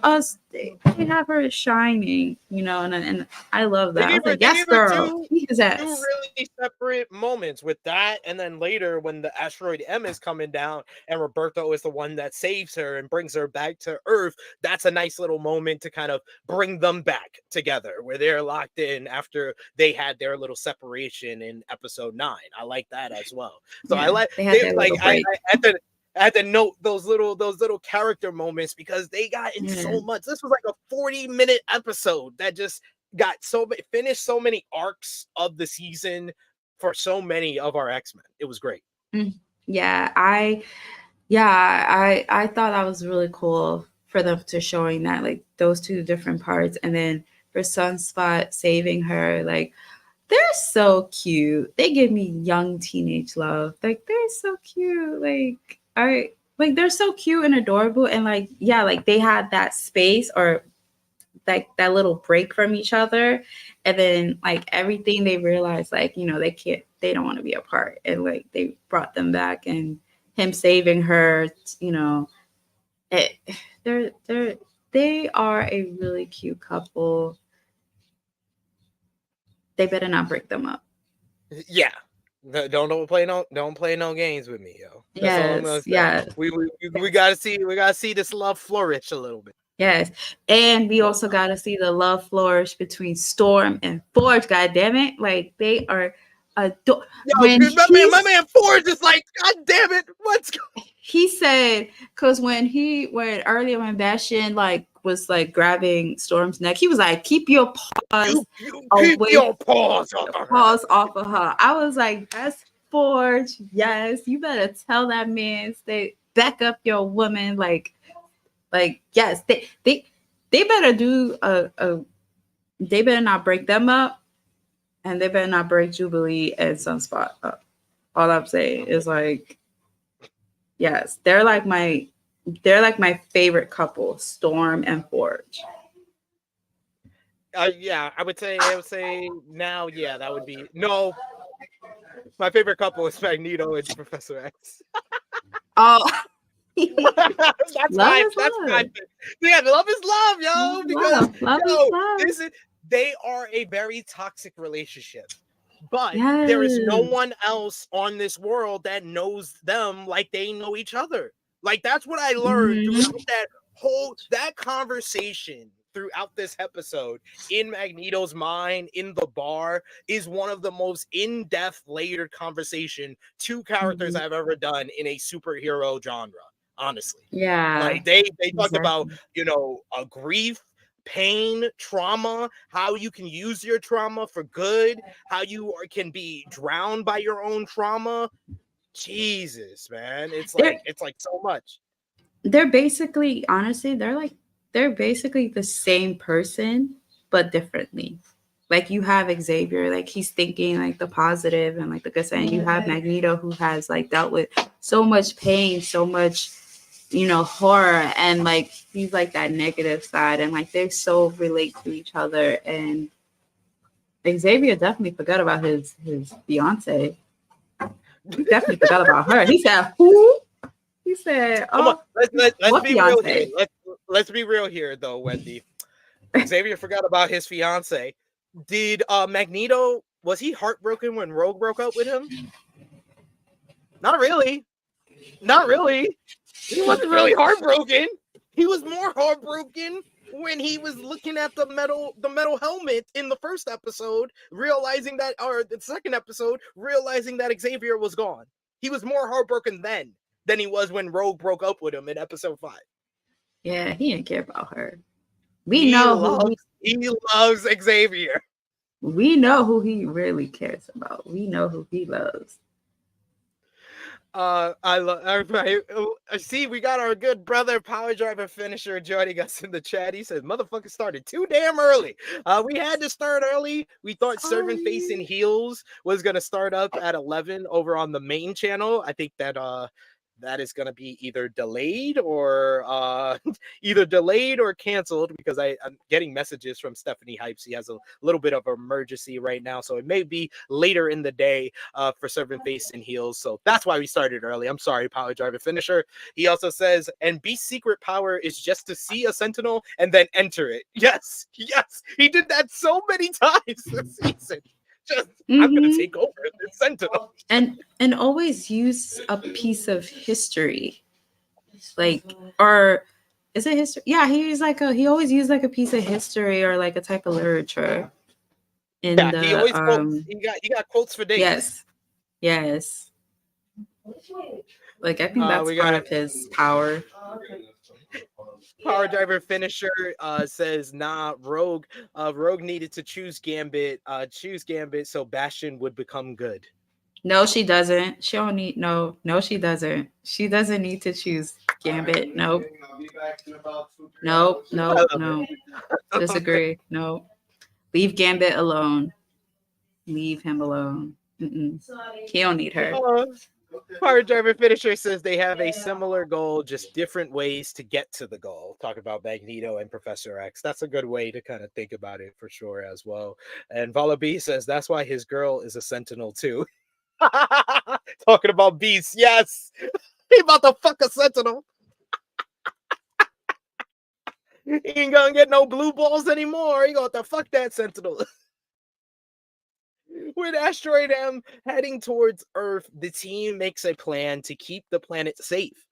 us. They have her shining, and I love that. I was like, yes, girl, two really separate moments with that, and then later when the asteroid M is coming down and Roberto is the one that saves her and brings her back to Earth. That's a nice little moment to kind of bring them back together, where they're locked in after they had their little separation in episode 9. I like that as well. So yeah, I had to note those little character moments, because they got in so much. This was like a 40-minute episode that just got finished so many arcs of the season for so many of our X-Men. It was great. Yeah, I thought that was really cool for them to showing that, like those two different parts, and then for Sunspot saving her, like they're so cute. They give me young teenage love. Like they're so cute. Like they're so cute and adorable, and like like they had that space, or like that little break from each other, and then like everything they realized, like they don't want to be apart, and like they brought them back, and him saving her, they are a really cute couple. They better not break them up. Yeah. Don't play no games with me, yo. That's yes. We gotta see this love flourish a little bit. Yes, and we also gotta see the love flourish between Storm and Forge. God damn it! Like they are my man Forge is like, God damn it, what's going? He said, because when earlier when Bastion like was like grabbing Storm's neck, he was like, "Keep your paws off of her." I was like, "That's Forge. Yes, you better tell that man, stay back up your woman." Like yes, they better do they better not break them up, and they better not break Jubilee and Sunspot up. All I'm saying is like, yes, they're like my favorite couple, Storm and Forge. Yeah, I would say now, yeah, that would be no. My favorite couple is Magneto and Professor X. Oh, That's love my is that's my love. yeah, love is love, Love yo. is Because love. Love is yo, love. they are a very toxic relationship. But there is no Yes. one else on this world that knows them like they know each other. Like that's what I learned Mhm. throughout that conversation throughout this episode in Magneto's mind in the bar is one of the most in-depth layered conversation two characters Mhm. I've ever done in a superhero genre, honestly. Yeah. Like they talked about, Exactly. a grief, pain, trauma, how you can use your trauma for good, how you can be drowned by your own trauma. Jesus, man. They're It's like so much. they're basically, honestly, they're basically the same person but differently. Like you have Xavier, like he's thinking like the positive and like the good side. And you have Magneto who has like dealt with so much pain, so much, horror, and like he's like that negative side, and like they so relate to each other. And Xavier definitely forgot about his fiance. He definitely forgot about her. He said, "Who?" He said, Come on, "Oh, let's what be real here. fiance?" Let's be real here though, Wendy. Xavier forgot about his fiance. Did Magneto, was he heartbroken when Rogue broke up with him? Not really. Not really. He wasn't really heartbroken. He was more heartbroken when he was looking at the metal helmet in the first episode, realizing that, or the second episode, realizing that Xavier was gone. He was more heartbroken then than he was when Rogue broke up with him in episode 5. Yeah, he didn't care about her. We know He loves Xavier. who he really cares about. We know who he loves. I love. I see. We got our good brother, Power Driver Finisher, joining us in the chat. He says, "Motherfucker started too damn early. We had to start early. We thought Servant Face and Heels was gonna start up at 11 over on the main channel. I think that that is gonna be either delayed or either delayed or canceled because I'm getting messages from Stephanie Hypes. He has a little bit of emergency right now, so it may be later in the day for Servant Face and Heels. So that's why we started early. I'm sorry, Power Driver Finisher. He also says, and Beast's secret power is just to see a Sentinel and then enter it. Yes, yes. He did that so many times this season. Just, I'm going to take over the Sentinel. And always use a piece of history. Like, or is it history? Yeah, he always used like a piece of history or like a type of literature in Yeah, he always quotes. the He got quotes for days. yes. Like I think that's we part got of his power. Power Driver Finisher says, nah, Rogue needed to choose Gambit so Bastion would become good. No, she doesn't. She don't need no, she doesn't. She doesn't need to choose Gambit. Nope. No. Disagree. No. Leave Gambit alone. Leave him alone. He don't need her. Power Driver Finisher says they have a similar goal, just different ways to get to the goal. Talk about Magneto and Professor X. That's a good way to kind of think about it for sure as well. And Vala B says that's why his girl is a Sentinel too. Talking about Beast, yes. He about to fuck a Sentinel. He ain't gonna get no blue balls anymore. He gonna fuck that Sentinel. With Asteroid M heading towards Earth, the team makes a plan to keep the planet safe,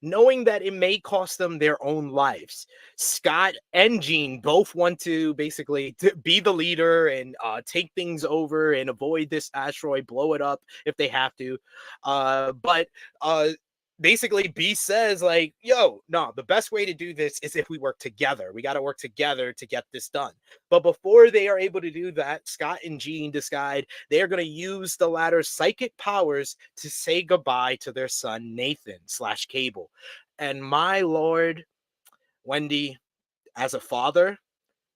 knowing that it may cost them their own lives. Scott and Jean both want to basically be the leader and take things over and avoid this asteroid, blow it up if they have to. But basically Beast says like, yo, no, the best way to do this is if we work together. We got to work together to get this done. But before they are able to do that, Scott and Jean decide they are going to use the latter's psychic powers to say goodbye to their son Nathan / Cable. And my lord, Wendy, as a father,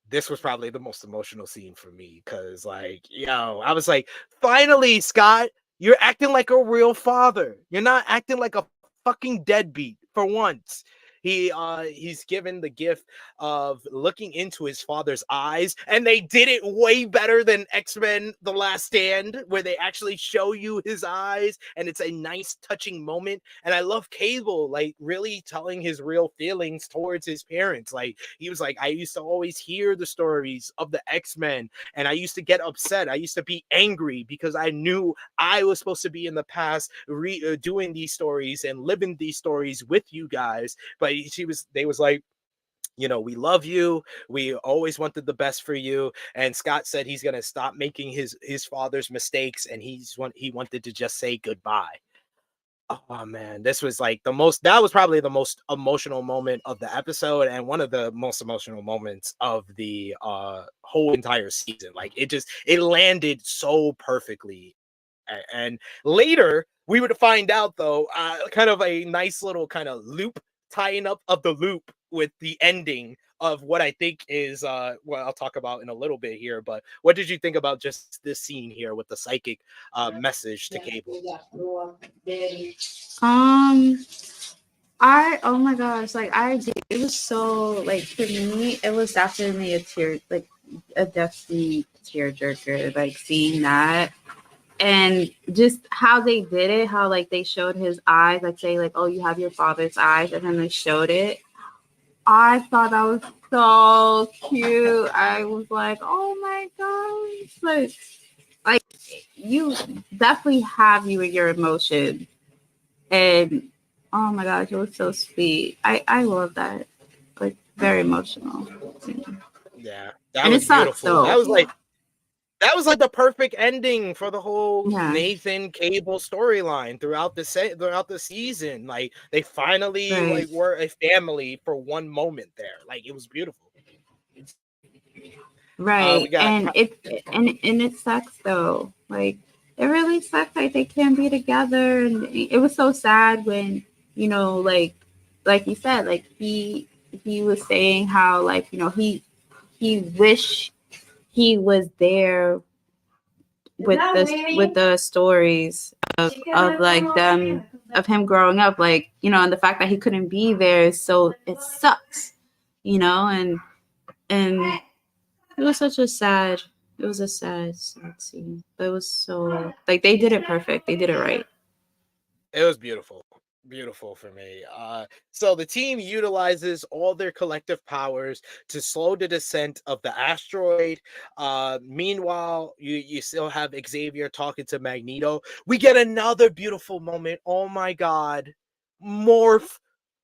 this was probably the most emotional scene for me because, like, yo, I was like, finally, Scott, You're acting like a real father. You're not acting like a fucking deadbeat for once. He's given the gift of looking into his father's eyes, and they did it way better than X-Men The Last Stand, where they actually show you his eyes, and it's a nice touching moment. And I love Cable like really telling his real feelings towards his parents. Like he was like, I used to always hear the stories of the X-Men, and I used to get upset. I used to be angry because I knew I was supposed to be in the past doing these stories and living these stories with you guys. But they was like, you know, we love you. We always wanted the best for you. And Scott said he's gonna stop making his father's mistakes, and he wanted to just say goodbye. Oh man, this was like that was probably the most emotional moment of the episode, and one of the most emotional moments of the whole entire season. Like it landed so perfectly. And later we would find out, though, kind of a nice little kind of loop, tying up of the loop with the ending of what I think is what I'll talk about in a little bit here. But what did you think about just this scene here with the psychic message to Cable? Oh my gosh, like it was so, like, for me it was definitely a definitely tearjerker, like seeing that. And just how they did it, how like they showed his eyes, like say like, oh, you have your father's eyes, and then they showed it. I thought that was so cute. I was like, oh my gosh, like you definitely have you in your emotion. And oh my gosh, it was so sweet. I love that. Like very emotional. Yeah, that And it was sucks beautiful. though. That was like the perfect ending for the whole Yeah. Nathan Cable storyline throughout the season. Like they finally Right. like were a family for one moment there. Like it was beautiful. We Right. got And it sucks though. Like it really sucks like they can't be together. And it was so sad when, like you said, like he was saying how, like, he wished he was there with the stories of like them, of him growing up, like, and the fact that he couldn't be there, so it sucks, and it was a sad scene, but it was so, like, they did it perfect, they did it right. It was beautiful. Beautiful for me. So the team utilizes all their collective powers to slow the descent of the asteroid. Meanwhile, you still have Xavier talking to Magneto. We get another beautiful moment. Oh my god. Morph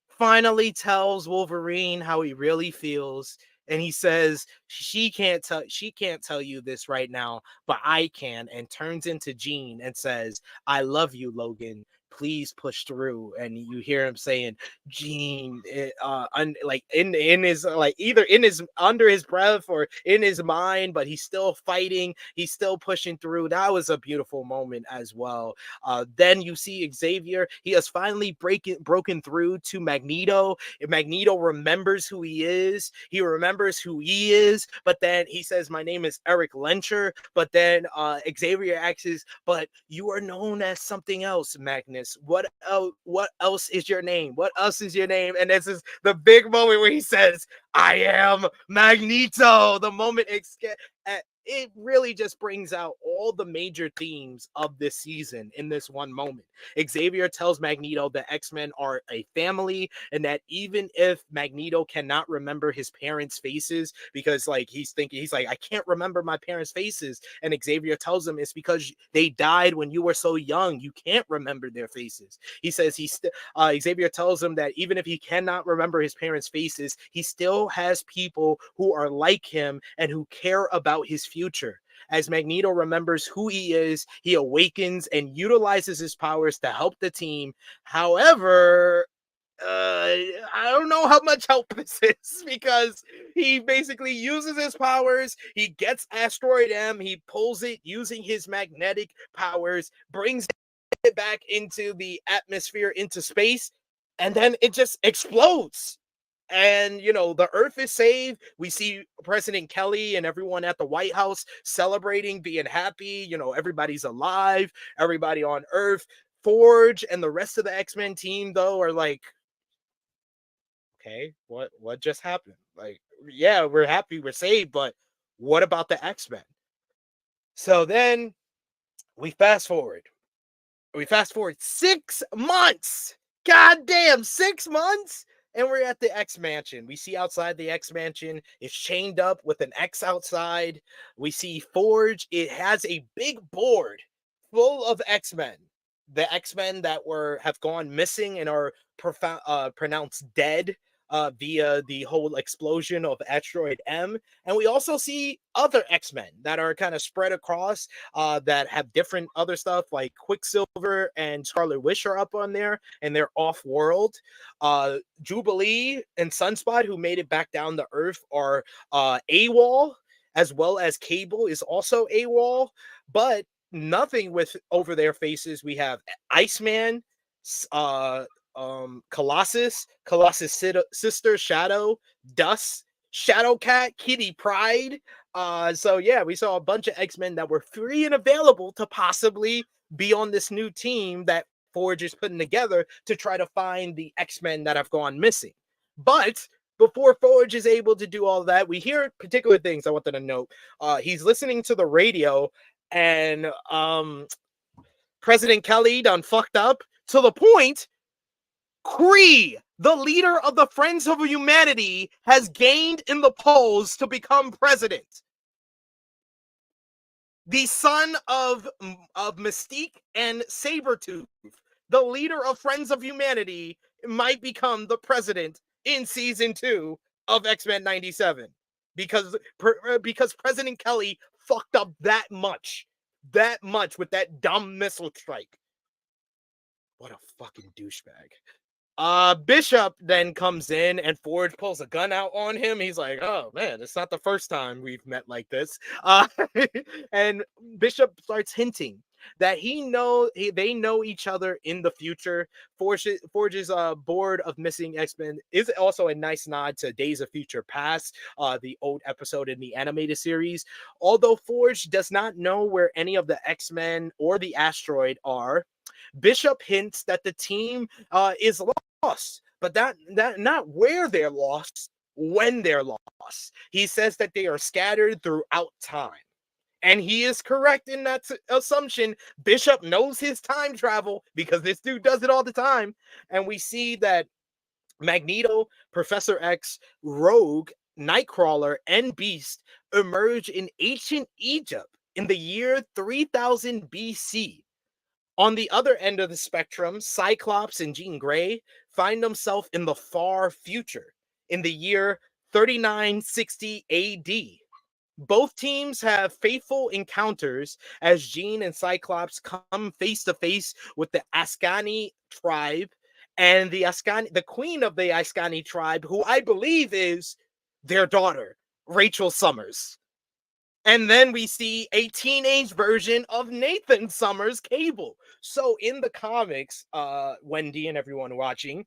finally tells Wolverine how he really feels, and he says she can't tell you this right now, but I can, and turns into Jean and says, I love you, Logan, please push through. And you hear him saying Jean, like in his, like, either in his, under his breath or in his mind, but he's still fighting, he's still pushing through. That was a beautiful moment as well. Then you see Xavier. He has finally broken through to Magneto. Magneto remembers who he is. He remembers who he is. But then he says, "My name is Eric Lencher." But then Xavier asks, "But you are known as something else, Magnus. What else is your name? What else is your name?" And this is the big moment where he says, "I am Magneto." The moment it really just brings out all the major themes of this season in this one moment. Xavier tells Magneto that X-Men are a family, and that even if Magneto cannot remember his parents' faces, because like he's like, I can't remember my parents' faces, and Xavier tells him it's because they died when you were so young, you can't remember their faces. He says Xavier tells him that even if he cannot remember his parents' faces, he still has people who are like him and who care about his future. As Magneto remembers who he is, he awakens and utilizes his powers to help the team. However, I don't know how much help this is, because he basically uses his powers. He gets Asteroid M, he pulls it using his magnetic powers, brings it back into the atmosphere, into space, and then it just explodes. And the Earth is saved. We see President Kelly and everyone at the White House celebrating, being happy. Everybody's alive, everybody on Earth. Forge and the rest of the X-Men team, though, are like, okay, what just happened? Like, yeah, we're happy, we're saved, but what about the X-Men? So then we fast forward. We fast forward 6 months. God damn, 6 months? And we're at the X Mansion. We see outside the X Mansion, it's chained up with an X outside. We see Forge. It has a big board full of X-Men. The X-Men that have gone missing and are pronounced dead via the whole explosion of Asteroid M. And we also see other X-Men that are kind of spread across that have different other stuff, like Quicksilver and Scarlet Witch are up on there, and they're off-world. Jubilee and Sunspot, who made it back down to Earth, are AWOL, as well as Cable is also AWOL, but nothing with over their faces. We have Iceman, Colossus, sister Shadow, Dust, Shadowcat, Kitty Pryde. So yeah, we saw a bunch of X-Men that were free and available to possibly be on this new team that Forge is putting together to try to find the X-Men that have gone missing. But before Forge is able to do all that, we hear particular things I wanted to note. He's listening to the radio, and President Kelly done fucked up to the point Kree, the leader of the Friends of Humanity, has gained in the polls to become president. The son of Mystique and Sabretooth, the leader of Friends of Humanity, might become the president in season 2 of X-Men 97 because President Kelly fucked up that much with that dumb missile strike. What a fucking douchebag. Bishop then comes in and Forge pulls a gun out on him. He's like, oh man, it's not the first time we've met like this. And Bishop starts hinting that they know each other in the future. Forge's board of missing X-Men is also a nice nod to Days of Future Past, the old episode in the animated series. Although Forge does not know where any of the X-Men or the asteroid are, Bishop hints that the team is lost, but that not where they're lost, when they're lost. He says that they are scattered throughout time. And he is correct in that assumption. Bishop knows his time travel because this dude does it all the time. And we see that Magneto, Professor X, Rogue, Nightcrawler, and Beast emerge in ancient Egypt in the year 3000 BC. On the other end of the spectrum, Cyclops and Jean Grey find themselves in the far future, in the year 3960 AD. Both teams have fateful encounters as Jean and Cyclops come face to face with the Ascani tribe and the queen of the Ascani tribe, who I believe is their daughter, Rachel Summers. And then we see a teenage version of Nathan Summers, Cable. So in the comics, Wendy and everyone watching,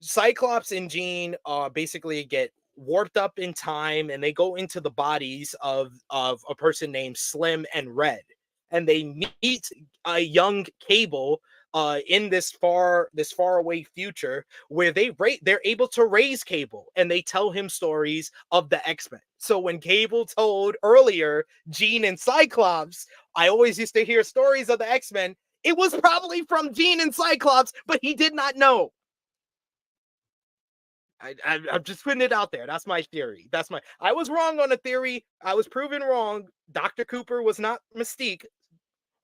Cyclops and Jean basically get warped up in time, and they go into the bodies of a person named Slim and Red, and they meet a young Cable in this far away future where they're able to raise Cable, and they tell him stories of the X-Men. So when Cable told earlier Jean and Cyclops, I always used to hear stories of the X-Men, it was probably from Jean and Cyclops, but he did not know. I'm just putting it out there. That's my theory. I was wrong on the theory. I was proven wrong. Dr. Cooper was not Mystique,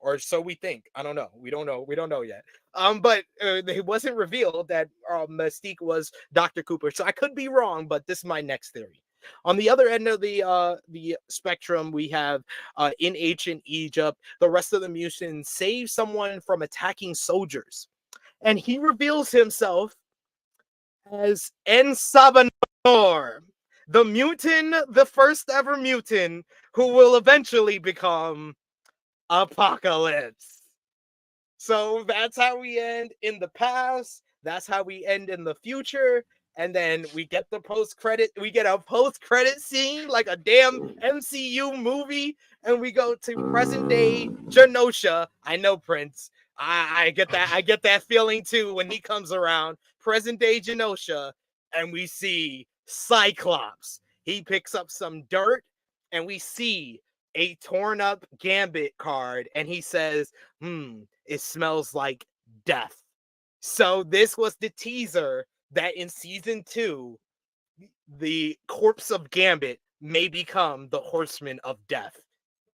or so we think. I don't know. We don't know yet. But it wasn't revealed that Mystique was Dr. Cooper. So I could be wrong, but this is my next theory. On the other end of the spectrum, we have in ancient Egypt, the rest of the mutants save someone from attacking soldiers, and he reveals himself as En Sabanor, the first ever mutant who will eventually become Apocalypse. So that's how we end in the past. That's how we end in the future. and then we get a post-credit scene like a damn MCU movie, and we go to present day Genosha. I know, Prince. I get that feeling too when he comes around. Present day Genosha, and we see Cyclops. He picks up some dirt, and we see a torn up Gambit card, and he says, it smells like death. So this was the teaser that in season 2, the corpse of Gambit may become the Horseman of Death.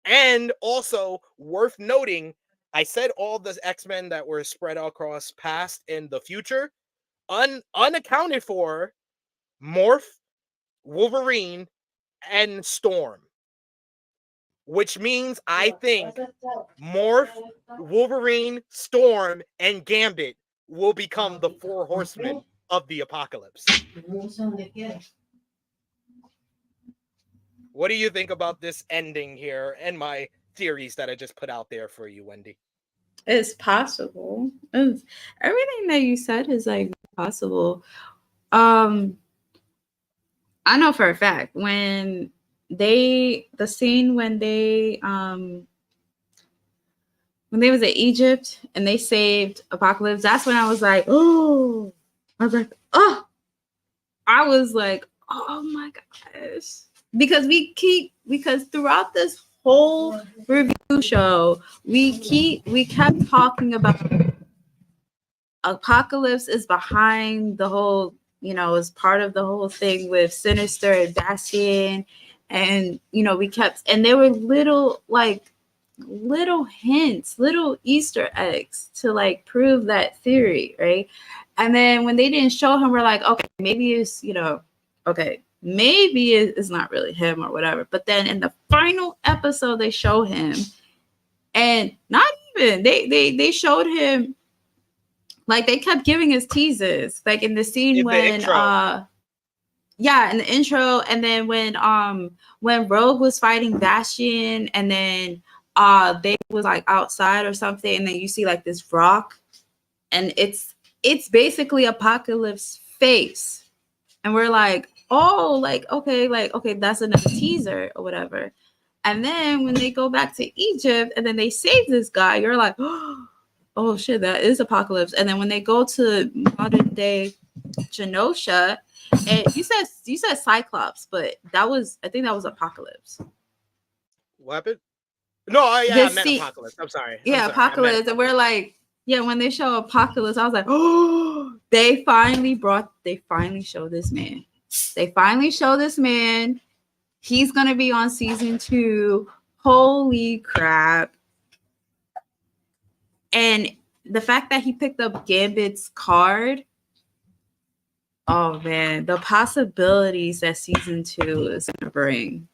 And also worth noting, I said all the X-Men that were spread across past and the future, unaccounted for, Morph, Wolverine, and Storm. Which means I think Morph, Wolverine, Storm, and Gambit will become the 4 horsemen of the apocalypse. What do you think about this ending here and my theories that I just put out there for you, Wendy? It's possible. Everything that you said is like possible. I know for a fact when they was in Egypt and they saved Apocalypse, that's when I was like, oh my gosh. Because throughout this whole review show, we kept talking about Apocalypse is behind the whole, is part of the whole thing with Sinister and Bastion. And, and there were little hints, little Easter eggs to like prove that theory, right? And then when they didn't show him, we're like, okay, maybe it's, maybe it's not really him or whatever. But then in the final episode, they show him, and not even they showed him, like they kept giving us teasers, like in the scene in the intro, and then when Rogue was fighting Bastion, and then they was like outside or something, and then you see like this rock, and it's basically Apocalypse face, and we're like, oh, okay, that's another teaser or whatever. And then when they go back to Egypt and then they save this guy, you're like, oh shit, that is Apocalypse. And then when they go to modern day Genosha, and you said Cyclops, but I think that was Apocalypse. Weapon? No, I meant Apocalypse. I'm sorry. Apocalypse. And we're like, when they show Apocalypse, I was like, oh, they finally showed this man. They finally show this man. He's going to be on season 2. Holy crap. And the fact that he picked up Gambit's card, oh man, the possibilities that season 2 is going to bring.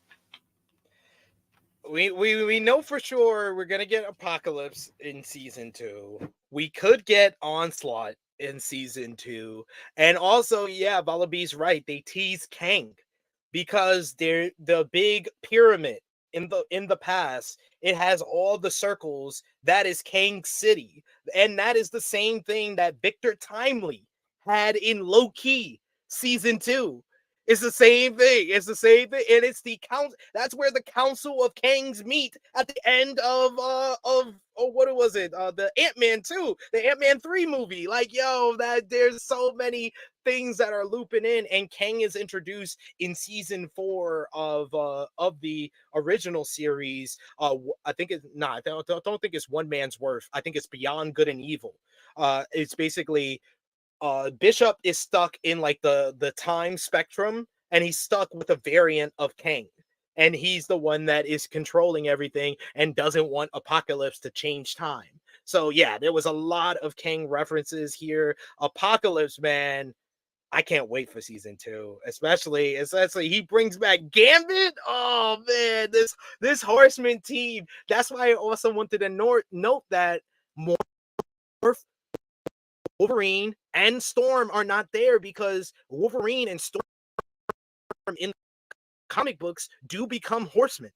We know for sure we're going to get Apocalypse in season 2. We could get Onslaught in season 2. And also, Balabi's right. They tease Kang because they're the big pyramid in the past. It has all the circles. That is Kang City. And that is the same thing that Victor Timely had in Low-Key season 2. It's the same thing. And it's the count. That's where the Council of Kangs meet at the end of what was it? The Ant-Man 2, the Ant-Man 3 movie. Like, that there's so many things that are looping in, and Kang is introduced in season 4 of the original series. I think it's not. I don't think it's One Man's Worth. I think it's Beyond Good and Evil. It's basically Bishop is stuck in like the time spectrum, and he's stuck with a variant of Kang, and he's the one that is controlling everything and doesn't want Apocalypse to change time. So there was a lot of Kang references here. Apocalypse, man, I can't wait for season 2, especially he brings back Gambit. Oh man, this Horseman team. That's why I also wanted to note that Morph, Wolverine, and Storm are not there, because Wolverine and Storm in comic books do become horsemen.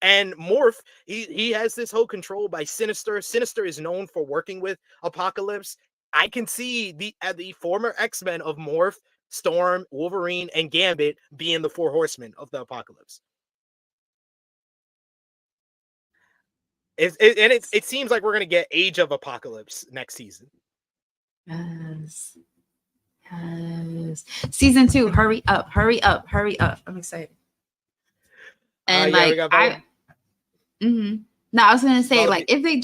And Morph, he has this whole control by Sinister. Sinister is known for working with Apocalypse. I can see the former X-Men of Morph, Storm, Wolverine, and Gambit being the 4 horsemen of the apocalypse. It seems like we're gonna get Age of Apocalypse next season. Yes. Yes. Season 2, hurry up, hurry up, hurry up. I'm excited. And yeah, like No, I was gonna say, like, if they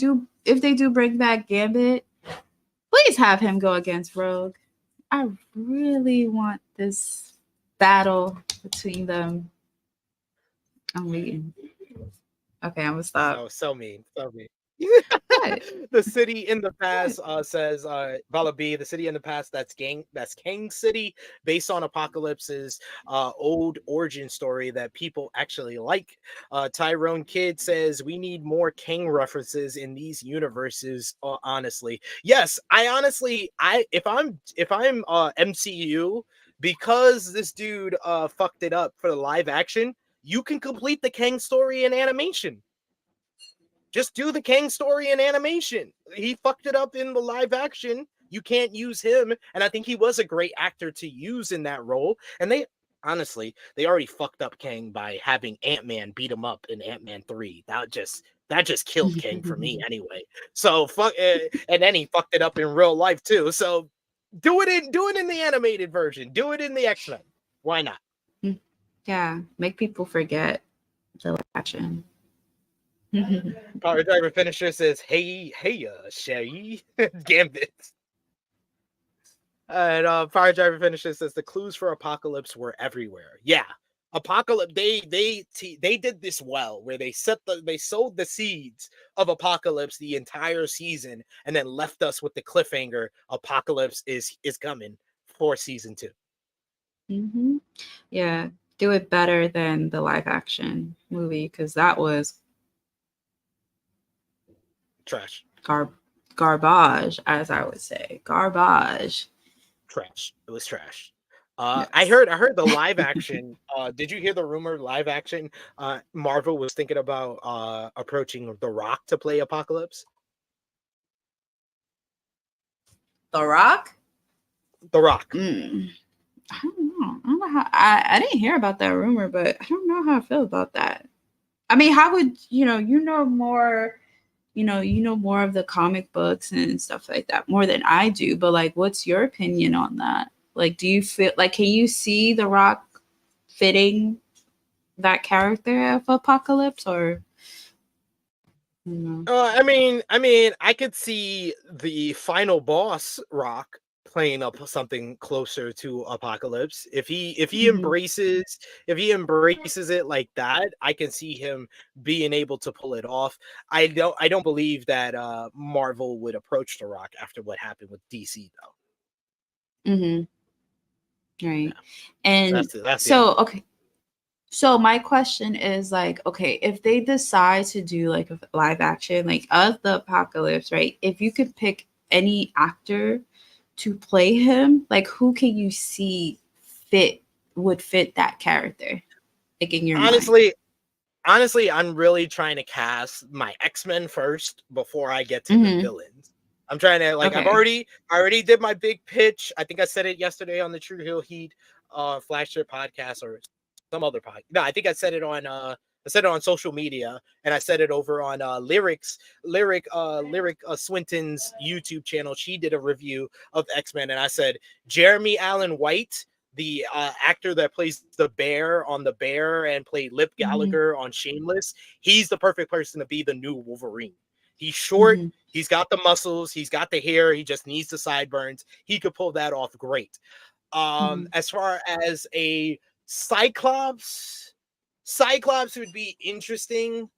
do bring back Gambit, please have him go against Rogue. I really want this battle between them. I'm waiting. Okay, I'm gonna stop. Oh, so mean. What? The city in the past says Vala B, the city in the past that's Kang City, based on Apocalypse's old origin story that people actually like. Tyrone Kidd says we need more Kang references in these universes. Honestly, yes, if I'm MCU, because this dude fucked it up for the live action, you can complete the Kang story in animation. Just do the Kang story in animation. He fucked it up in the live action. You can't use him. And I think he was a great actor to use in that role. And they already fucked up Kang by having Ant-Man beat him up in Ant-Man 3. That just killed Kang for me anyway. So and then he fucked it up in real life too. So do it in the animated version. Do it in the X-Men. Why not? Yeah, make people forget the action. Power Driver Finisher says, hey, Shay, Gambit. And Power Driver Finisher says the clues for Apocalypse were everywhere. Yeah, Apocalypse. They did this well, where they sowed the seeds of Apocalypse the entire season, and then left us with the cliffhanger. Apocalypse is coming for season 2. Yeah, do it better than the live action movie, because that was trash. Garbage, as I would say. Garbage. Trash. It was trash. Yes. I heard the live action. Did you hear the rumor live action? Marvel was thinking about approaching The Rock to play Apocalypse. The Rock? The Rock. I don't know how I didn't hear about that rumor, but I don't know how I feel about that. I mean, how would you know more of the comic books and stuff like that more than I do, but like, what's your opinion on that? Like, do you feel like, can you see The Rock fitting that character of Apocalypse, or I mean, I could see the final boss Rock playing up something closer to Apocalypse. If he embraces it like that, I can see him being able to pull it off. I don't believe that Marvel would approach The Rock after what happened with DC though. Right. Yeah. And that's so okay. So my question is, like, okay, if they decide to do like a live action, like, of the Apocalypse, right? If you could pick any actor to play him, like, who can you see would fit that character? Like, in your mind? Honestly, I'm really trying to cast my X-Men first before I get to the villains. I'm trying to, like, Okay. I already did my big pitch. I think I said it yesterday on the True Hill Heat flagship podcast, or some other podcast. No, I think I said it on social media, and I said it over on Lyric Swinton's YouTube channel. She did a review of X-Men, and I said Jeremy Allen White, the actor that plays the bear on The Bear and played Lip Gallagher on Shameless, he's the perfect person to be the new Wolverine. He's short, he's got the muscles, he's got the hair, he just needs the sideburns. He could pull that off great. As far as a Cyclops would be interesting.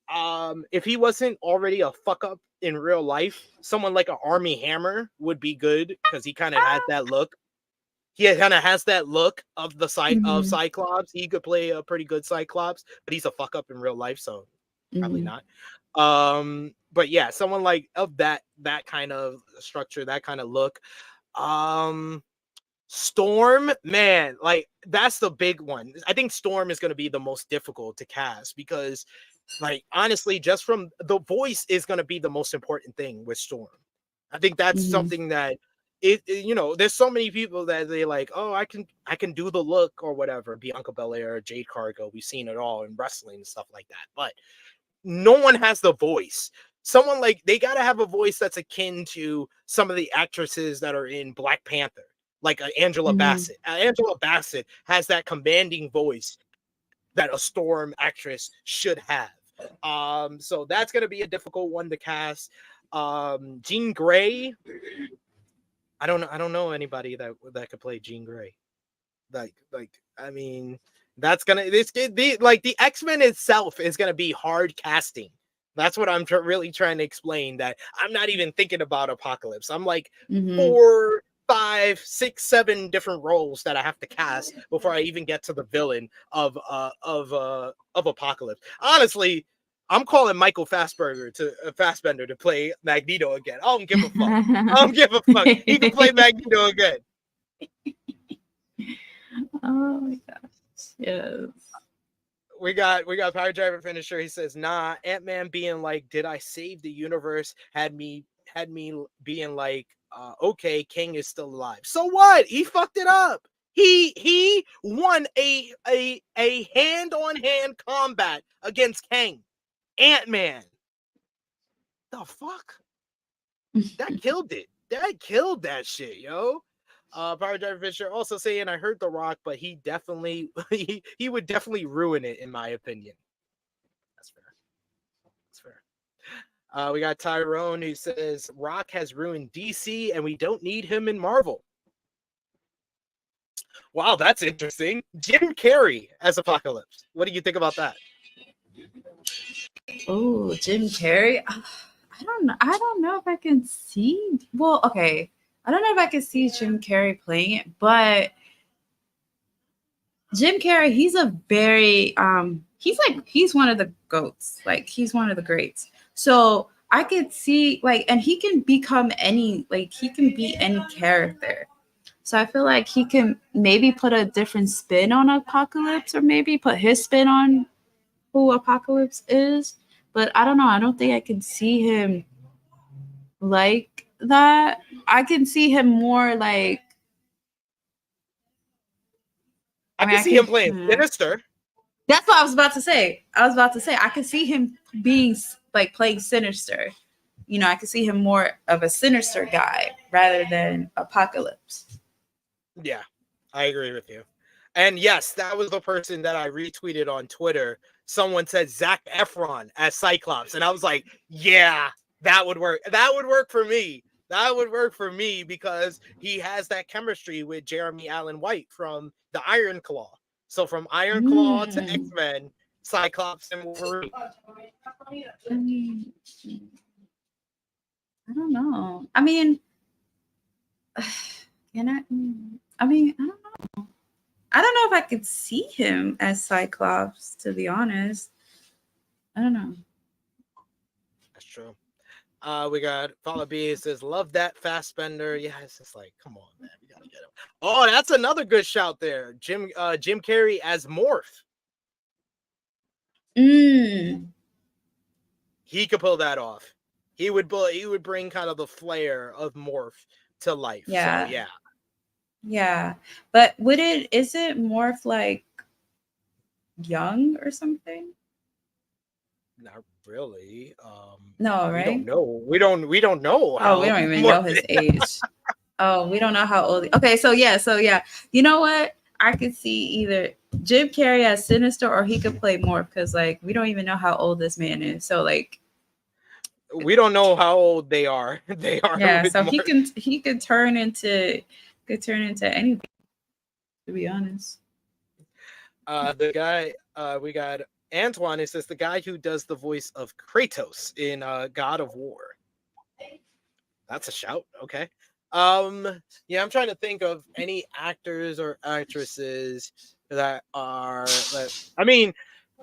If he wasn't already a fuck up in real life, someone like an Army Hammer would be good, because he kind of has that look. He kind of has that look of of Cyclops. He could play a pretty good Cyclops, but he's a fuck up in real life, so probably not. But yeah, someone like of that kind of structure, that kind of look. Storm, man, like, that's the big one. I think Storm is going to be the most difficult to cast, because, like, honestly, just from the voice is going to be the most important thing with Storm. I think that's something that there's so many people that they like, oh, I can do the look or whatever, Bianca Belair, Jade Cargill. We've seen it all in wrestling and stuff like that. But no one has the voice. Someone like, they got to have a voice that's akin to some of the actresses that are in Black Panther, like Angela Bassett. Angela Bassett has that commanding voice that a Storm actress should have. So that's going to be a difficult one to cast. Jean Grey, I don't know anybody that could play Jean Grey. I mean, that's gonna the X-Men itself is gonna be hard casting. That's what I'm really trying to explain. That I'm not even thinking about Apocalypse. I'm like 4, 5, 6, 7 different roles that I have to cast before I even get to the villain of Apocalypse. Honestly, I'm calling Michael Fassbender to play Magneto again. I don't give a fuck. I don't give a fuck. He can play Magneto again. Oh my gosh. Yes. We got Power Driver Finisher. He says, nah, Ant-Man being like, did I save the universe? Had me being like, okay, King is still alive. So what? He fucked it up. He won a hand-on-hand combat against Kang. Ant-Man. The fuck? That killed it. That killed that shit, yo. Power Driver Fisher also saying, I heard The Rock, but he definitely he would definitely ruin it, in my opinion. That's fair. That's fair. We got Tyrone who says Rock has ruined DC and we don't need him in Marvel. Wow, that's interesting. Jim Carrey as Apocalypse. What do you think about that? Oh, Jim Carrey. I don't know if I can see. Well, okay. I don't know if I can see Jim Carrey playing it, but Jim Carrey, he's a very he's one of the goats. Like, he's one of the greats. So I could see, like, and he can become he can be any character. So I feel like he can maybe put a different spin on Apocalypse, or maybe put his spin on who Apocalypse is. But I don't know. I don't think I can see him like that. I can see him more like, I can see him playing Sinister. That's what I was about to say. I could see him being like playing Sinister. You know, I could see him more of a Sinister guy rather than Apocalypse. Yeah, I agree with you. And yes, that was the person that I retweeted on Twitter. Someone said Zac Efron as Cyclops, and I was like, yeah, that would work. That would work for me. That would work for me because he has that chemistry with Jeremy Allen White from the Iron Claw. So from Iron Claw to X-Men, Cyclops and Wolverine. I don't know. I mean, I don't know. I don't know if I could see him as Cyclops, to be honest. I don't know. That's true. We got Follow B says, love that Fassbender. Yeah, it's just like, come on, man. We gotta get him. Oh, that's another good shout there. Jim Carrey as Morph. He could pull that off. He would bring kind of the flair of Morph to life. Yeah. So, yeah. Yeah. But is it Morph like young or something? Not really. No, right? We don't know. We don't know. Oh, we don't even know his age. Oh, we don't know how old. Okay, so yeah. You know what? I could see either Jim Carrey as Sinister, or he could play Morph, because like we don't even know how old this man is. So like, we don't know how old they are. They are. Yeah. So Morph. he could turn into anything. To be honest. The guy we got. Antoine, it says the guy who does the voice of Kratos in God of War. That's a shout. Okay. Yeah, I'm trying to think of any actors or actresses that are. I mean,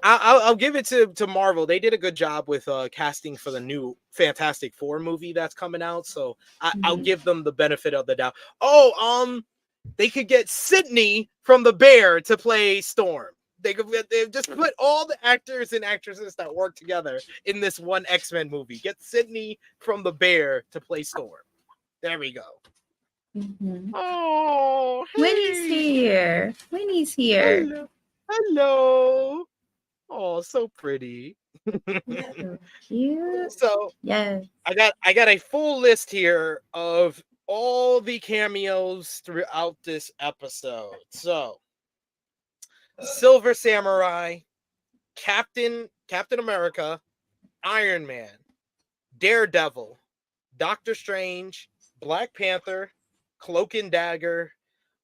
I'll give it to Marvel. They did a good job with casting for the new Fantastic Four movie that's coming out. So I'll give them the benefit of the doubt. Oh, they could get Sydney from The Bear to play Storm. They've just put all the actors and actresses that work together in this one X-Men movie. Get Sydney from The Bear to play Storm. There we go. Mhm. Oh, Winnie's hey. here. Winnie's here. Hello. Hello. Oh, so pretty. So cute. So Yes. I got a full list here of all the cameos throughout this episode. So Silver Samurai, Captain America, Iron Man, Daredevil, Doctor Strange, Black Panther, Cloak and Dagger,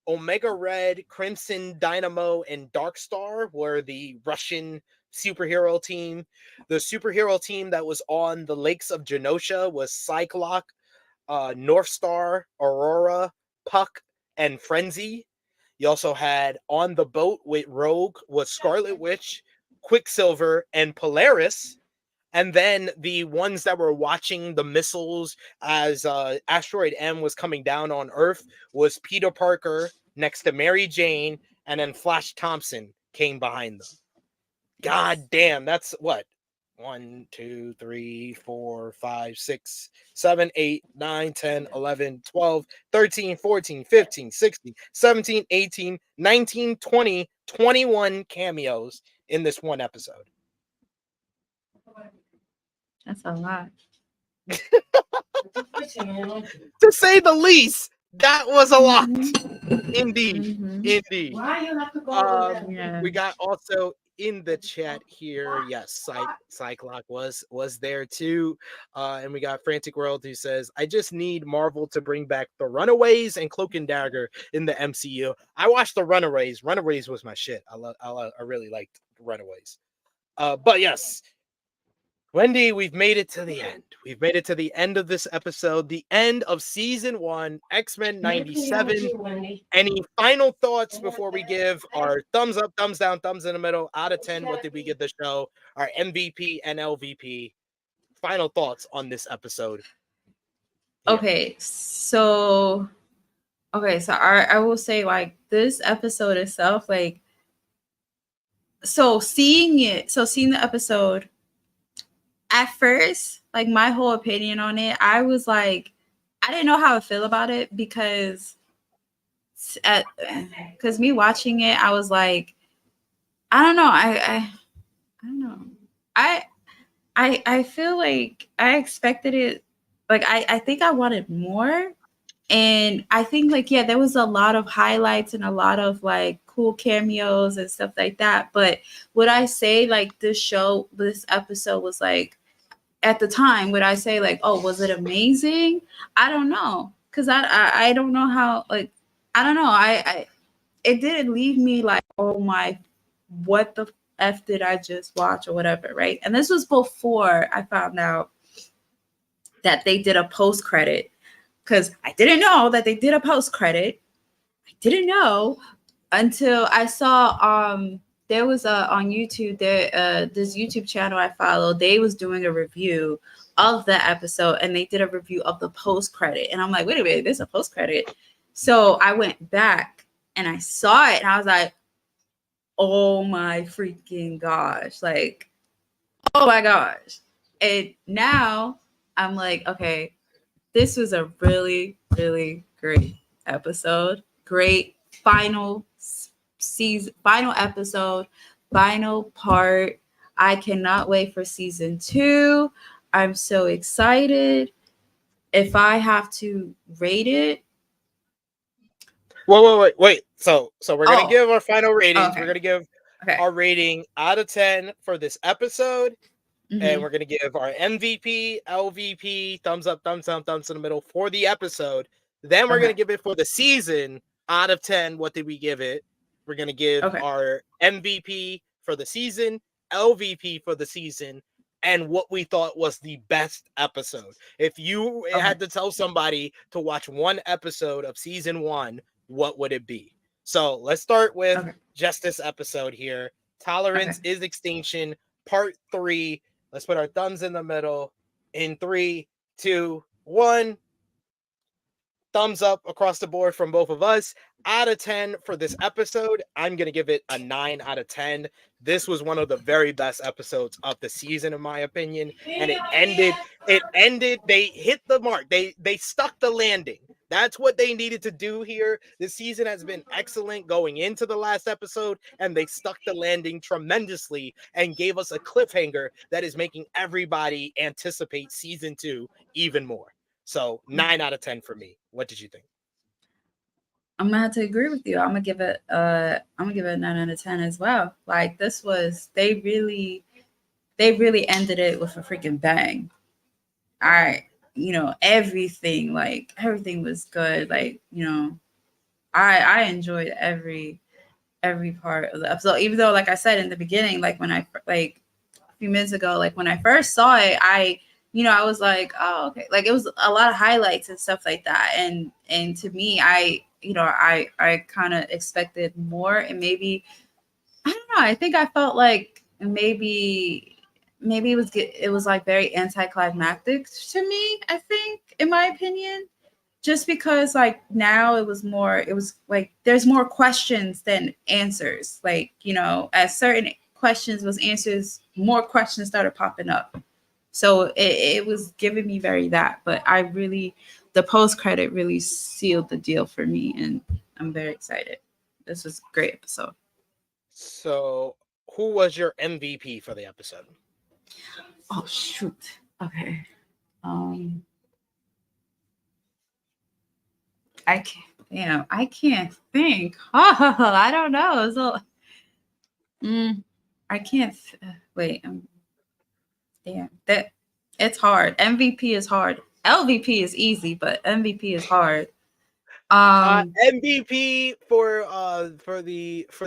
Omega Red, Crimson Dynamo, and Darkstar were the Russian superhero team. The superhero team that was on the lakes of Genosha was Cyclops, North Star, Aurora, Puck, and Frenzy. You also had on the boat with Rogue was Scarlet Witch, Quicksilver, and Polaris. And then the ones that were watching the missiles as Asteroid M was coming down on Earth was Peter Parker next to Mary Jane, and then Flash Thompson came behind them. God damn, that's what? 1, 2, 3, 4, 5, 6, 7, 8, 9, 10, 11, 12, 13, 14, 15, 16, 17, 18, 19, 20, 21 cameos in this one episode. That's a lot. To say the least, that was a lot. Mhm. Indeed. Mhm. Indeed. Why you have to go over there? Yeah. We got also in the chat here, yes, Cyclops was there too. And we got Frantic World who says, I just need Marvel to bring back the Runaways and Cloak and Dagger in the MCU. I watched the Runaways. Runaways was my shit. I really liked Runaways. But yes, Wendy, we've made it to the end. We've made it to the end of this episode, the end of season 1, X-Men 97. Any final thoughts before we give our thumbs up, thumbs down, thumbs in the middle, out of 10? What did we give the show? Our MVP and LVP. Final thoughts on this episode. Here. Okay, so I will say, like, this episode itself, like, seeing the episode at first, like, my whole opinion on it, I was like, I didn't know how I feel about it because me watching it, I was like, I don't know, I don't know, I feel like I expected it, like, I think I wanted more. And I think, like, yeah, there was a lot of highlights and a lot of, like, cool cameos and stuff like that. But would I say, like, this episode was, like, at the time, would I say, like, oh, was it amazing? I don't know. Because I don't know how, like, I don't know. It didn't leave me like, oh my, what the F did I just watch or whatever, right? And this was before I found out that they did a post credit. Because I didn't know that they did a post credit. I didn't know until I saw there was on YouTube this YouTube channel I follow. They was doing a review of the episode, and they did a review of the post credit. And I'm like, wait a minute, there's a post credit. So I went back and I saw it, and I was like, oh my freaking gosh, like, oh my gosh. And now I'm like, okay, this was a really, really great episode. Great final season, final episode, final part. I cannot wait for season 2. I'm so excited. If I have to rate it. Wait. So we're gonna give our final ratings. Okay. We're gonna give our rating out of 10 for this episode. Mm-hmm. And we're going to give our MVP, LVP, thumbs up, thumbs down, thumbs in the middle for the episode. Then we're going to give it for the season out of 10. What did we give it? We're going to give our MVP for the season, LVP for the season, and what we thought was the best episode. If you had to tell somebody to watch one episode of season 1, what would it be? So let's start with just this episode here. Tolerance is Extinction, part 3. Let's put our thumbs in the middle in 3, 2, 1. Thumbs up across the board from both of us. Out of 10 for this episode, I'm going to give it a 9 out of 10. This was one of the very best episodes of the season, in my opinion. And it ended, they hit the mark. They stuck the landing. That's what they needed to do here. This season has been excellent going into the last episode, and they stuck the landing tremendously and gave us a cliffhanger that is making everybody anticipate season 2 even more. So 9 out of 10 for me. What did you think? I'm gonna have to agree with you. I'm gonna give it a 9 out of 10 as well. Like this was they really ended it with a freaking bang. Everything was good. Like, I enjoyed every part of the episode, even though, like I said in the beginning, like when a few minutes ago, like when I first saw it, I was like, oh, okay. Like it was a lot of highlights and stuff like that. And to me, I kind of expected more, and maybe, I don't know. I think I felt like maybe it was like very anticlimactic to me, I think, in my opinion, just because like now it was like there's more questions than answers. Like, as certain questions was answers, more questions started popping up. So it was giving me very that, but the post credit really sealed the deal for me, and I'm very excited. This was a great episode. So who was your MVP for the episode? Oh shoot. Okay. I can't think. Oh, I don't know. So I can't wait. Damn. That it's hard. MVP is hard. LVP is easy, but MVP is hard. MVP for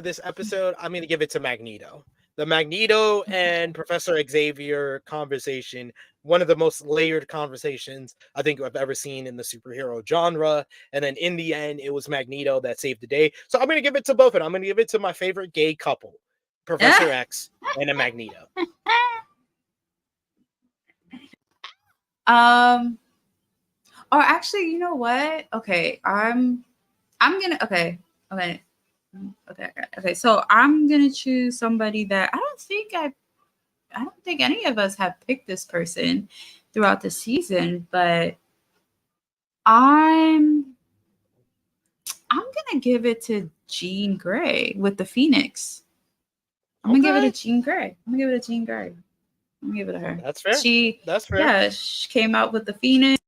this episode, I'm gonna give it to Magneto. The Magneto and Professor Xavier conversation, one of the most layered conversations I think I've ever seen in the superhero genre. And then in the end, it was Magneto that saved the day. So I'm gonna give it to both of them. I'm gonna give it to my favorite gay couple, Professor X and a Magneto. Or actually, you know what? Okay, I'm gonna okay. So I'm gonna choose somebody that I don't think any of us have picked this person throughout the season, but I'm gonna give it to Jean Grey with the Phoenix. I'm gonna give it to Jean Grey. I'm gonna give it to her. That's fair. That's fair. Yeah, she came out with the Phoenix.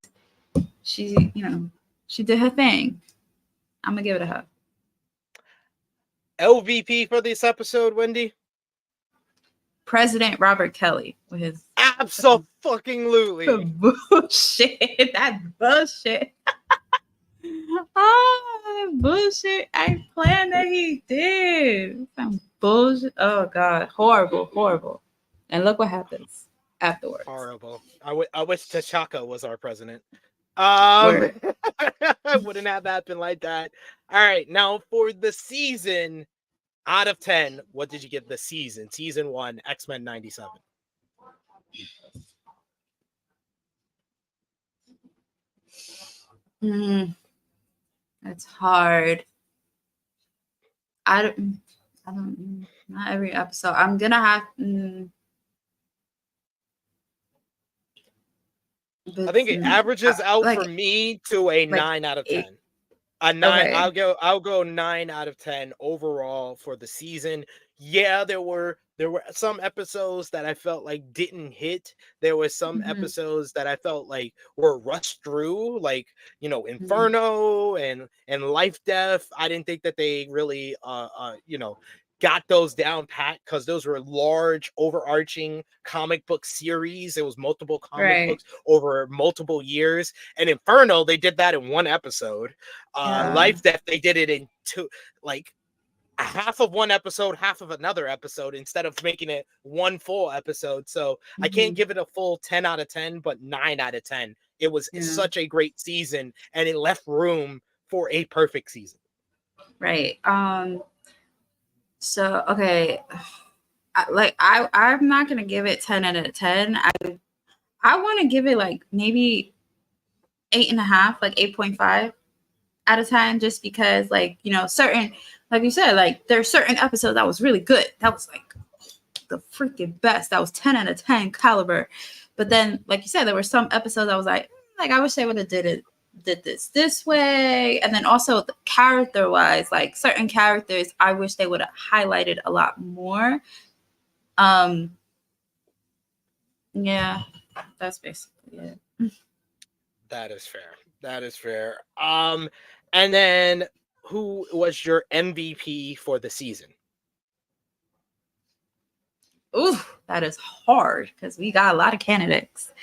She did her thing. I'm gonna give it to her. LVP for this episode, Wendy? President Robert Kelly with his absolutely bullshit. That bullshit. Bullshit. I planned that he did. Some bullshit. Oh God, horrible. And look what happens afterwards. Horrible. I wish T'Chaka was our president. Wouldn't have happened like that. All right, now for the season, out of 10, what did you give the season? Season 1, X-Men 97. That's hard. I don't. Not every episode. I'm gonna have. I think it averages out for me to a 9 out of 10. A 9. Okay. I'll go 9 out of 10 overall for the season. Yeah, there were some episodes that I felt like didn't hit. There were some episodes that I felt like were rushed through, like, Inferno and Life Death. I didn't think that they really got those down pat, because those were large overarching comic book series. It was multiple comic books over multiple years. And Inferno, they did that in one episode. Life Death, they did it in two, like half of one episode, half of another episode, instead of making it one full episode. So I can't give it a full 10 out of 10, but 9 out of 10. It was such a great season, and it left room for a perfect season. Right. So, okay, I'm not going to give it 10 out of 10. I want to give it like maybe 8.5, like 8.5 out of 10, just because certain, like you said, like there's certain episodes that was really good. That was like the freaking best. That was 10 out of 10 caliber. But then, like you said, there were some episodes I was like I wish they would have did it did this way. And then also the character wise, like certain characters, I wish they would have highlighted a lot more. Yeah, that's basically it. That is fair. That is fair. And then who was your MVP for the season? Ooh, that is hard because we got a lot of candidates.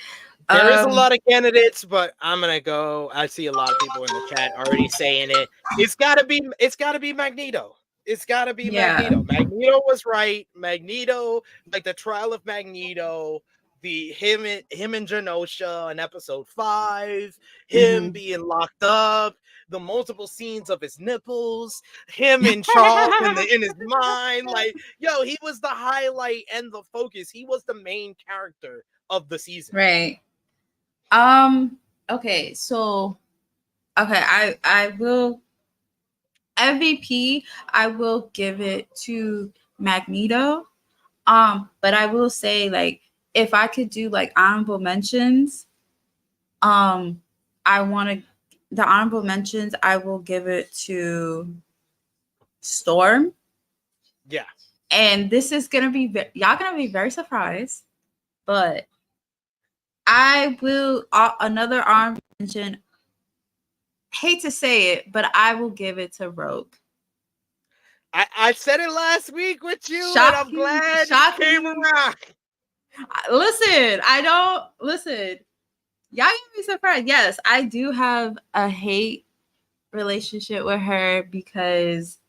There is a lot of candidates, but I'm gonna go. I see a lot of people in the chat already saying it. It's gotta be Magneto. It's gotta be Magneto. Magneto was right. Magneto, like the trial of Magneto, him and Genosha in episode 5, him being locked up, the multiple scenes of his nipples, him and Charles in his mind. Like, yo, he was the highlight and the focus. He was the main character of the season. Right. Okay, so I will MVP, I will give it to Magneto. But I will say, like, if I could do like honorable mentions, I want the honorable mentions, I will give it to Storm. Yeah. And this is gonna be y'all gonna be very surprised, but I will another honorable mention. Hate to say it, but I will give it to Rogue. I said it last week with you, and I'm glad it came around. Listen, listen. Y'all gonna be surprised. Yes, I do have a hate relationship with her because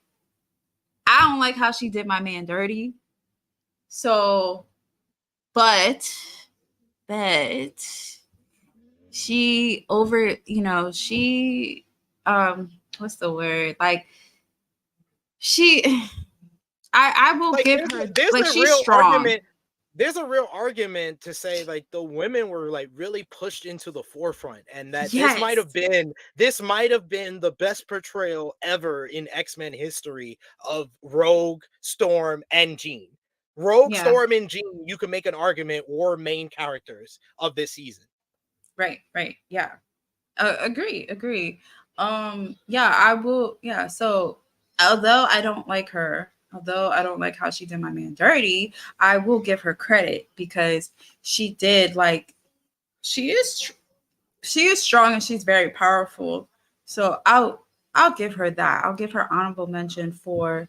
I don't like how she did my man dirty. So, but she she what's the word? Like I will like, give her like she's strong. Argument. There's a real argument to say like the women were like really pushed into the forefront, and that this might have been the best portrayal ever in X-Men history of Rogue, Storm, and Jean. Rogue, Storm, and Jean, you can make an argument, were main characters of this season. Right. Yeah. Agree. Yeah, I will. Yeah. So although I don't like her, although I don't like how she did my man dirty, I will give her credit because she did like she is strong and she's very powerful. So I'll give her that. I'll give her honorable mention for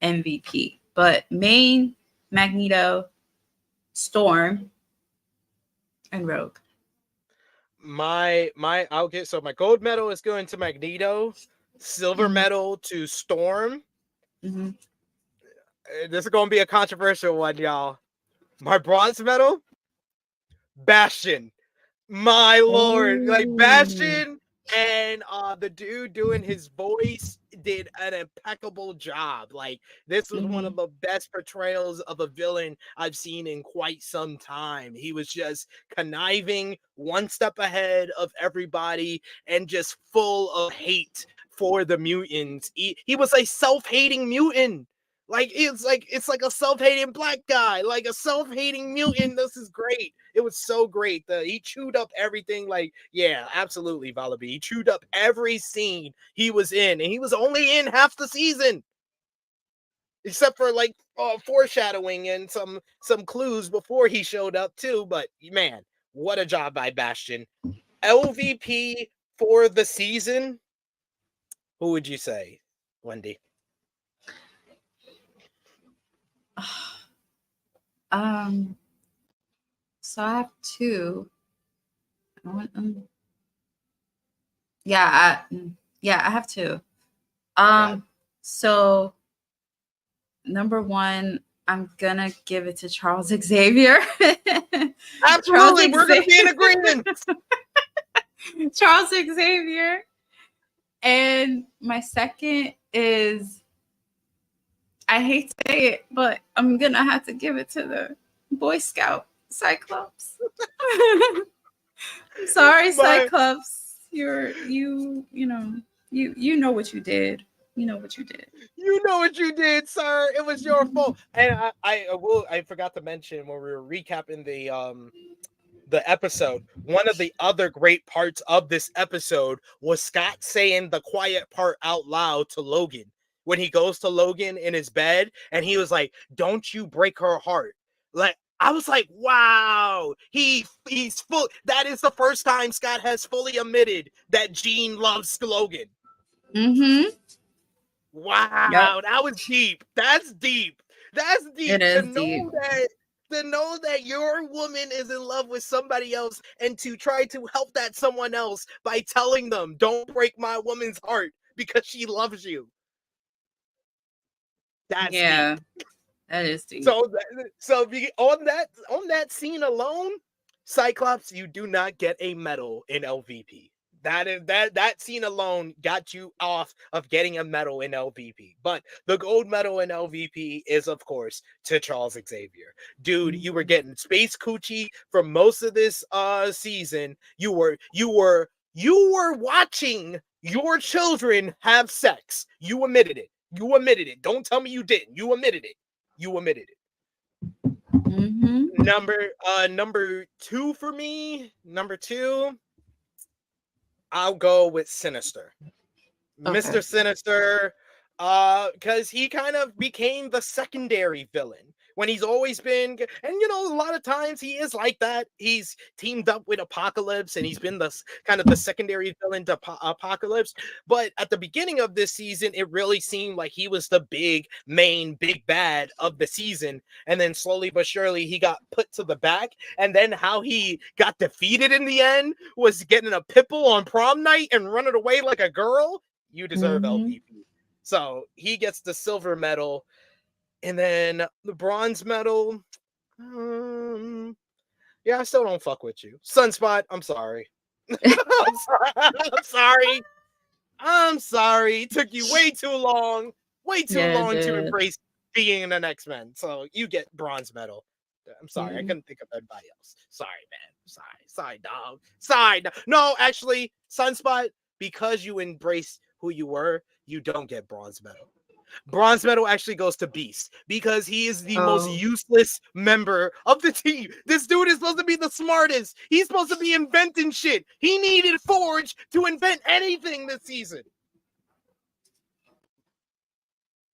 MVP. But main Magneto, Storm, and Rogue. My gold medal is going to Magneto, silver medal to Storm. This is going to be a controversial one, y'all. My bronze medal, Bastion. My lord, like Bastion and the dude doing his voice did an impeccable job. Like, this was one of the best portrayals of a villain I've seen in quite some time. He was just conniving, one step ahead of everybody, and just full of hate for the mutants. He was a self-hating mutant. Like, it's like a self-hating black guy, like a self-hating mutant. This is great. It was so great. He chewed up everything. Like, yeah, absolutely, Valaby. He chewed up every scene he was in, and he was only in half the season, except for like foreshadowing and some clues before he showed up too. But man, what a job by Bastion. LVP for the season. Who would you say, Wendy? So I have two. I have two. So number one, I'm gonna give it to Charles Xavier. Absolutely, we're gonna be in agreement. Charles Xavier. And my second is, I hate to say it, but I'm gonna have to give it to the Boy Scout Cyclops. I'm sorry, Cyclops. You know what you did. You know what you did. You know what you did, sir. It was your fault. And I forgot to mention when we were recapping the episode, one of the other great parts of this episode was Scott saying the quiet part out loud to Logan when he goes to Logan in his bed, and he was like, "Don't you break her heart." Like, I was like, wow, he's full. That is the first time Scott has fully admitted that Jean loves Logan. Mm-hmm. Wow, Yep. that was deep. That's deep. That's deep. It is to know deep. that to know that your woman is in love with somebody else, and to try to help that someone else by telling them, "Don't break my woman's heart because she loves you." That's Yeah, deep. that is deep. So on that scene alone, Cyclops, you do not get a medal in LVP. That scene alone got you off of getting a medal in LVP. But the gold medal in LVP is, of course, to Charles Xavier. Dude, you were getting space coochie for most of this season. You were watching your children have sex. You admitted it. You admitted it. Don't tell me you didn't. You admitted it. You admitted it. Mm-hmm. Number two for me. Number two, I'll go with Sinister. Okay. Mr. Sinister, because he kind of became the secondary villain when he's always been, and you know, a lot of times he is like that. He's teamed up with Apocalypse, and he's been the kind of the secondary villain to Apocalypse. But at the beginning of this season, it really seemed like he was the big bad of the season, and then slowly but surely he got put to the back. And then how he got defeated in the end was getting a pipple on prom night and running away like a girl. You deserve LVP. So he gets the silver medal. And then the bronze medal. Yeah, I still don't fuck with you. Sunspot, I'm sorry. I'm sorry. It took you way too long to embrace being an X-Men. So you get bronze medal. I'm sorry. I couldn't think of anybody else. Sorry, man. Sorry, dog. No, actually, Sunspot, because you embraced who you were, you don't get bronze medal. Bronze medal actually goes to Beast because he is the most useless member of the team. This dude is supposed to be the smartest. He's supposed to be inventing shit. He needed Forge to invent anything this season.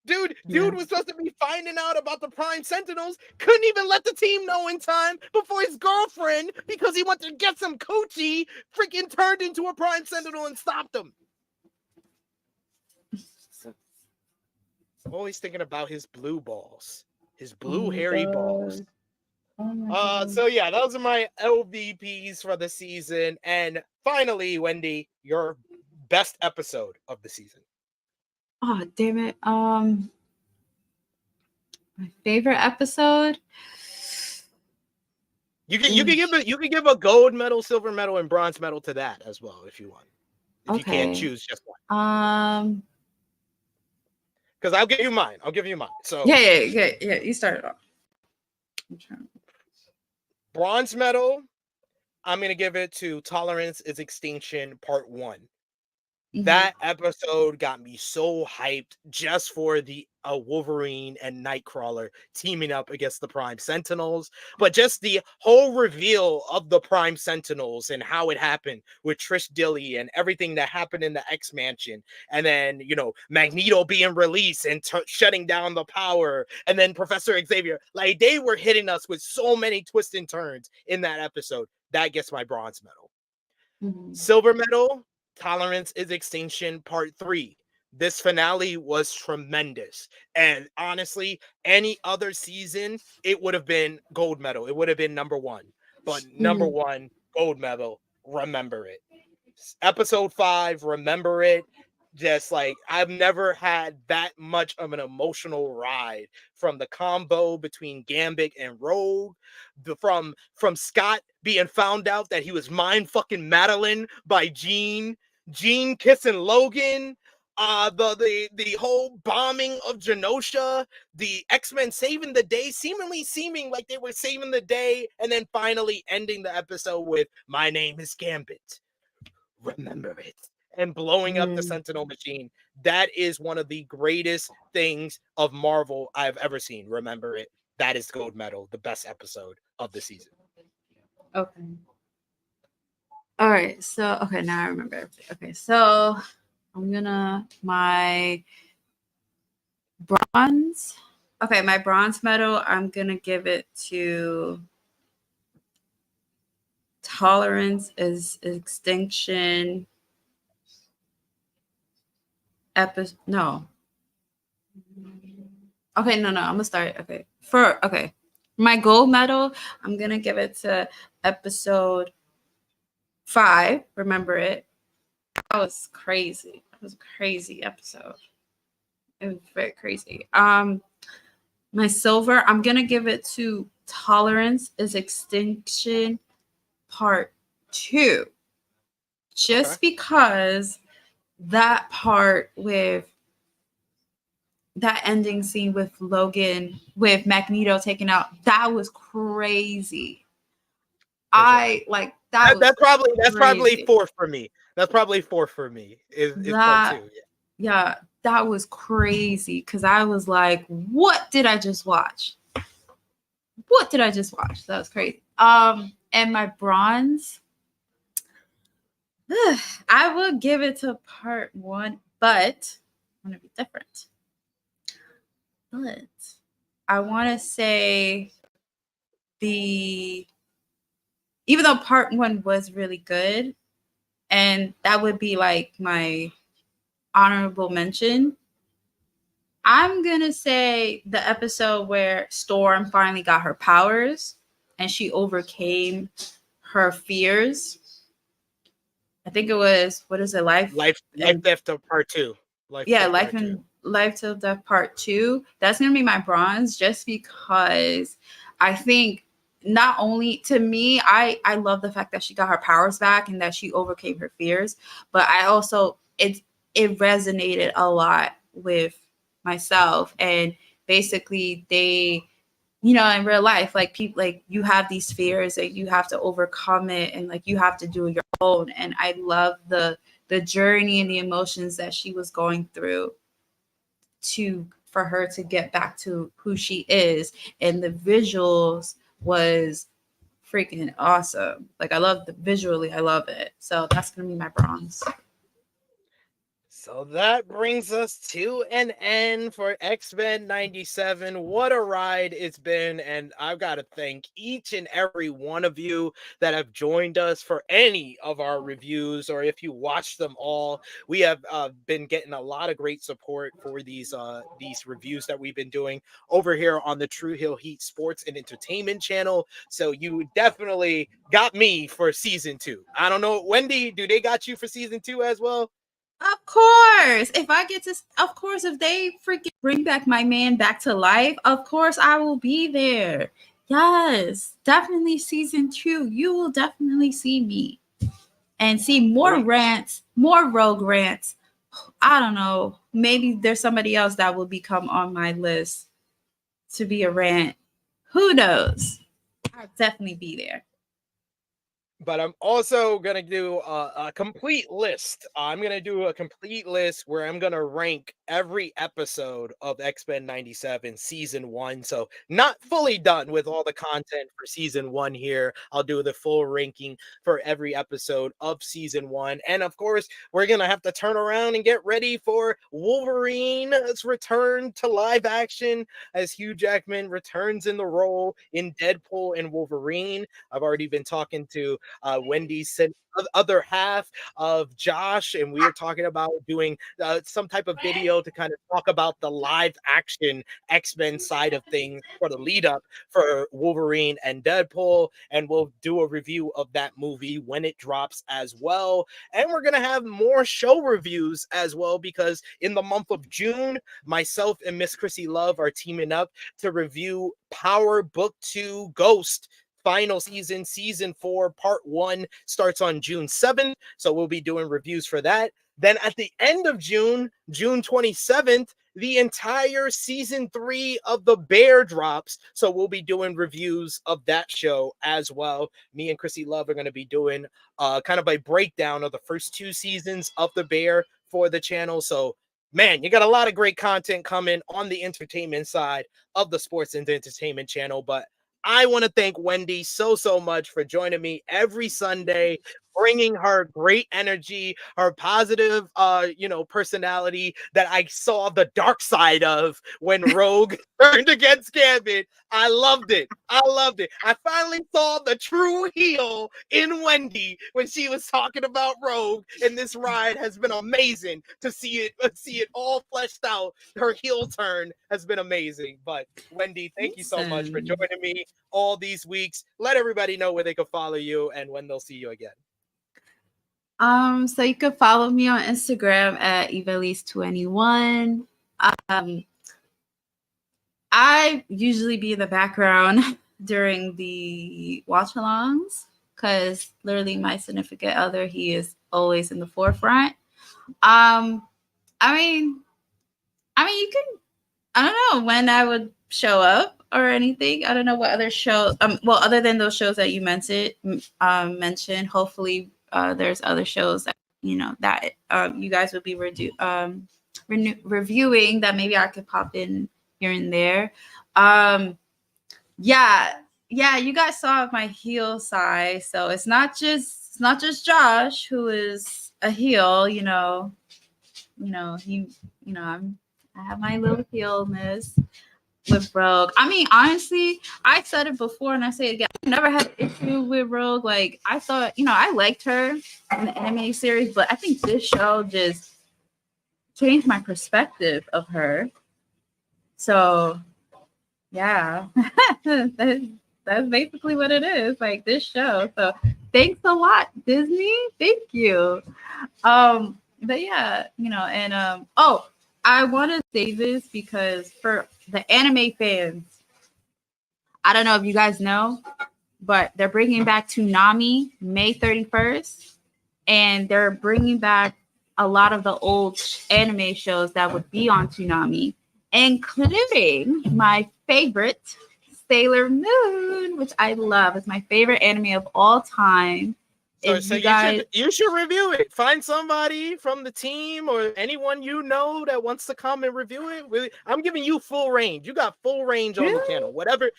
Dude was supposed to be finding out about the Prime Sentinels, couldn't even let the team know in time before his girlfriend, because he wanted to get some coochie, freaking turned into a Prime Sentinel and stopped him. I'm always thinking about his blue balls, his blue hairy balls. So yeah, those are my LVPs for the season. And finally, Wendy, your best episode of the season. Oh, damn it. My favorite episode. You can give a gold medal, silver medal, and bronze medal to that as well if you want. If you can't choose just one. Because I'll give you mine. So Yeah. You started off. Bronze medal, I'm gonna give it to Tolerance is Extinction Part 1. That episode got me so hyped just for the Wolverine and Nightcrawler teaming up against the Prime Sentinels, but just the whole reveal of the Prime Sentinels and how it happened with Trish Dilly and everything that happened in the X Mansion, and then, you know, Magneto being released and shutting down the power, and then Professor Xavier, like, they were hitting us with so many twists and turns in that episode. That gets my bronze medal. Silver medal, Tolerance is Extinction Part 3. This finale was tremendous. And honestly, any other season, it would have been gold medal. It would have been number one. But number one, gold medal, remember it. Episode 5, remember it. Just like, I've never had that much of an emotional ride from the combo between Gambit and Rogue, from Scott being found out that he was mind fucking Madeline by Jean kissing Logan, the whole bombing of Genosha, the X-Men saving the day, seeming like they were saving the day, and then finally ending the episode with "My name is Gambit, remember it," and blowing up the Sentinel machine. That is one of the greatest things of Marvel I've ever seen. Remember it. That is gold medal, the best episode of the season. Okay. All right. So, okay, now I remember everything. Okay, so I'm gonna my bronze. Okay, my bronze medal, I'm gonna give it to Tolerance is Extinction. No. Okay, no, I'm gonna start. Okay. My gold medal, I'm gonna give it to episode 5. Remember it. That was crazy. That was a crazy episode. It was very crazy. My silver, I'm gonna give it to Tolerance is Extinction Part 2. Just because that part with that ending scene with Logan, with Magneto taken out, that was crazy. I like that. That's probably Crazy. 4 for me. That's probably 4 for me. Is part 2. Yeah, that was crazy because I was like, "What did I just watch? What did I just watch?" That was crazy. And my bronze, I would give it to part 1, but I'm gonna be different. But I want to say even though part 1 was really good, and that would be like my honorable mention, I'm gonna say the episode where Storm finally got her powers and she overcame her fears. I think it was, what is it, Life Death of Part 2. Life Till Death Part 2. That's gonna be my bronze, just because I think not only to me, I love the fact that she got her powers back and that she overcame her fears, but I also it resonated a lot with myself. And basically they, in real life, like people, like you have these fears and you have to overcome it, and like you have to do your own. And I love the journey and the emotions that she was going through for her to get back to who she is. And the visuals was freaking awesome. Like I love visually, I love it. So that's gonna be my bronze. So that brings us to an end for X-Men 97. What a ride it's been. And I've got to thank each and every one of you that have joined us for any of our reviews, or if you watch them all. We have been getting a lot of great support for these reviews that we've been doing over here on the True Hill Heat Sports and Entertainment channel. So you definitely got me for season 2. I don't know, Wendy, do they got you for season 2 as well? Of course. If they freaking bring back my man back to life, of course I will be there. Yes, definitely season 2. You will definitely see me and see more rants, more rogue rants. I don't know. Maybe there's somebody else that will become on my list to be a rant. Who knows? I'll definitely be there. But I'm also going to do a complete list. I'm going to do a complete list where I'm going to rank every episode of X-Men 97 season 1. So not fully done with all the content for season 1 here. I'll do the full ranking for every episode of season 1. And of course, we're going to have to turn around and get ready for Wolverine's return to live action as Hugh Jackman returns in the role in Deadpool and Wolverine. I've already been talking to Wendy's other half of Josh, and we are talking about doing some type of video to kind of talk about the live action X-Men side of things for the lead up for Wolverine and Deadpool, and we'll do a review of that movie when it drops as well. And we're gonna have more show reviews as well, because in the month of June, myself and Miss Chrissy Love are teaming up to review Power Book 2 Ghost final season 4 part 1 starts on June 7th, so we'll be doing reviews for that. Then at the end of June 27th, the entire season 3 of The Bear drops, so we'll be doing reviews of that show as well. Me and Chrissy Love are going to be doing kind of a breakdown of the first 2 seasons of The Bear for the channel. So man, you got a lot of great content coming on the entertainment side of the sports and entertainment channel. But I want to thank Wendy so much for joining me every Sunday, bringing her great energy, her positive, personality that I saw the dark side of when Rogue turned against Gambit. I loved it. I finally saw the true heel in Wendy when she was talking about Rogue, and this ride has been amazing to see it all fleshed out. Her heel turn has been amazing. But Wendy, thank you so much for joining me all these weeks. Let everybody know where they can follow you and when they'll see you again. So you can follow me on Instagram at Evelise21. I usually be in the background during the watch-alongs because literally my significant other, he is always in the forefront. I mean, you can, I don't know when I would show up or anything. I don't know what other shows, well, other than those shows that you mentioned, hopefully there's other shows that, that you guys would be reviewing that maybe I could pop in here and there. Yeah, you guys saw my heel side, so it's not just Josh who is a heel, I have my little heelness with Rogue. I mean, honestly, I said it before and I say it again. I never had an issue with Rogue. Like, I thought, I liked her in the anime series, but I think this show just changed my perspective of her. So, yeah, that's basically what it is. Like this show. So, thanks a lot, Disney. Thank you. But yeah, and I want to say this because for the anime fans, I don't know if you guys know, but they're bringing back Toonami May 31st, and they're bringing back a lot of the old anime shows that would be on Toonami, including my favorite, Sailor Moon, which I love. It's my favorite anime of all time. So you should review it. Find somebody from the team or anyone you know that wants to come and review it. I'm giving you full range. You got full range on the channel. Whatever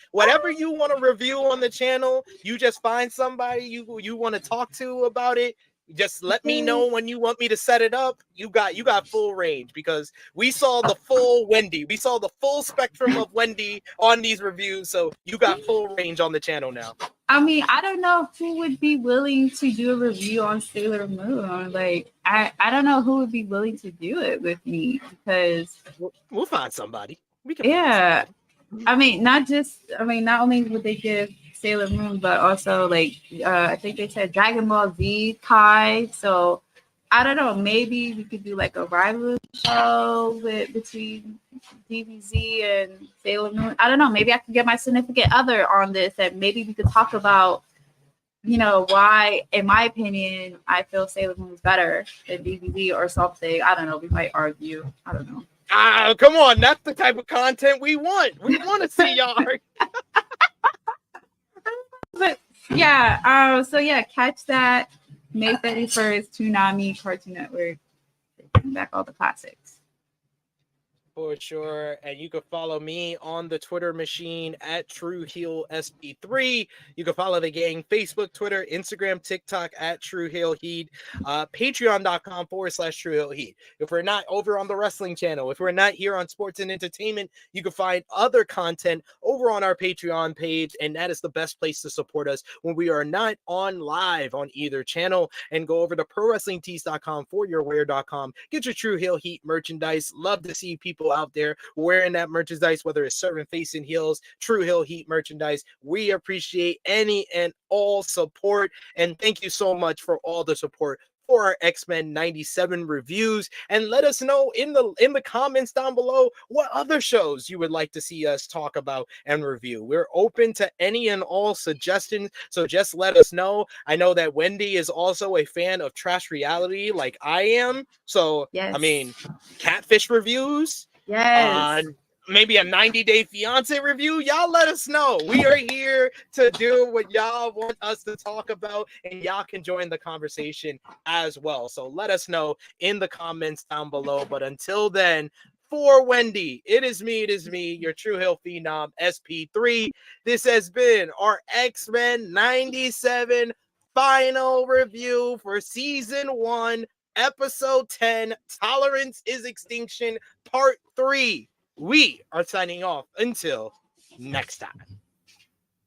you want to review on the channel, you just find somebody you want to talk to about it. Just let me know when you want me to set it up. You got full range because we saw the full Wendy. We saw the full spectrum of Wendy on these reviews. So you got full range on the channel now. I mean, I don't know who would be willing to do a review on Sailor Moon. Like, I don't know who would be willing to do it with me because we'll find somebody. We can. Yeah, I mean, not only would they give Sailor Moon, but also like I think they said Dragon Ball Z Kai. So I don't know. Maybe we could do like a rival show between DBZ and Sailor Moon. I don't know. Maybe I could get my significant other on this, and maybe we could talk about, why, in my opinion, I feel Sailor Moon is better than DBZ or something. I don't know. We might argue. I don't know. Come on. That's the type of content we want. We want to see y'all argue. But yeah, so yeah, catch that May 31st, Toonami Cartoon Network. Bring back all the classics. For sure. And you can follow me on the Twitter machine at TrueHeelSP3. You can follow the gang Facebook, Twitter, Instagram, TikTok at TrueHeelHeed, patreon.com/TrueHeelHeed. If we're not over on the wrestling channel, if we're not here on sports and entertainment, you can find other content over on our Patreon page. And that is the best place to support us when we are not on live on either channel. And go over to ProWrestlingTees.com, foryourwear.com. Get your True Heel Heat merchandise. Love to see people out there wearing that merchandise, whether it's certain face and heels, True Heel Heat merchandise. We appreciate any and all support, and thank you so much for all the support for our X-Men 97 reviews. And let us know in the comments down below what other shows you would like to see us talk about and review. We're open to any and all suggestions, so just let us know. I know that Wendy is also a fan of trash reality like I am, so yes. I mean, catfish reviews, yes, maybe a 90-day fiance review. Y'all let us know. We are here to do what y'all want us to talk about, and y'all can join the conversation as well. So let us know in the comments down below. But until then, For Wendy, it is me, your True Hill Phenom, SP3. This has been our X-Men 97 final review for Season 1, Episode 10, Tolerance is Extinction, Part 3. We are signing off until next time.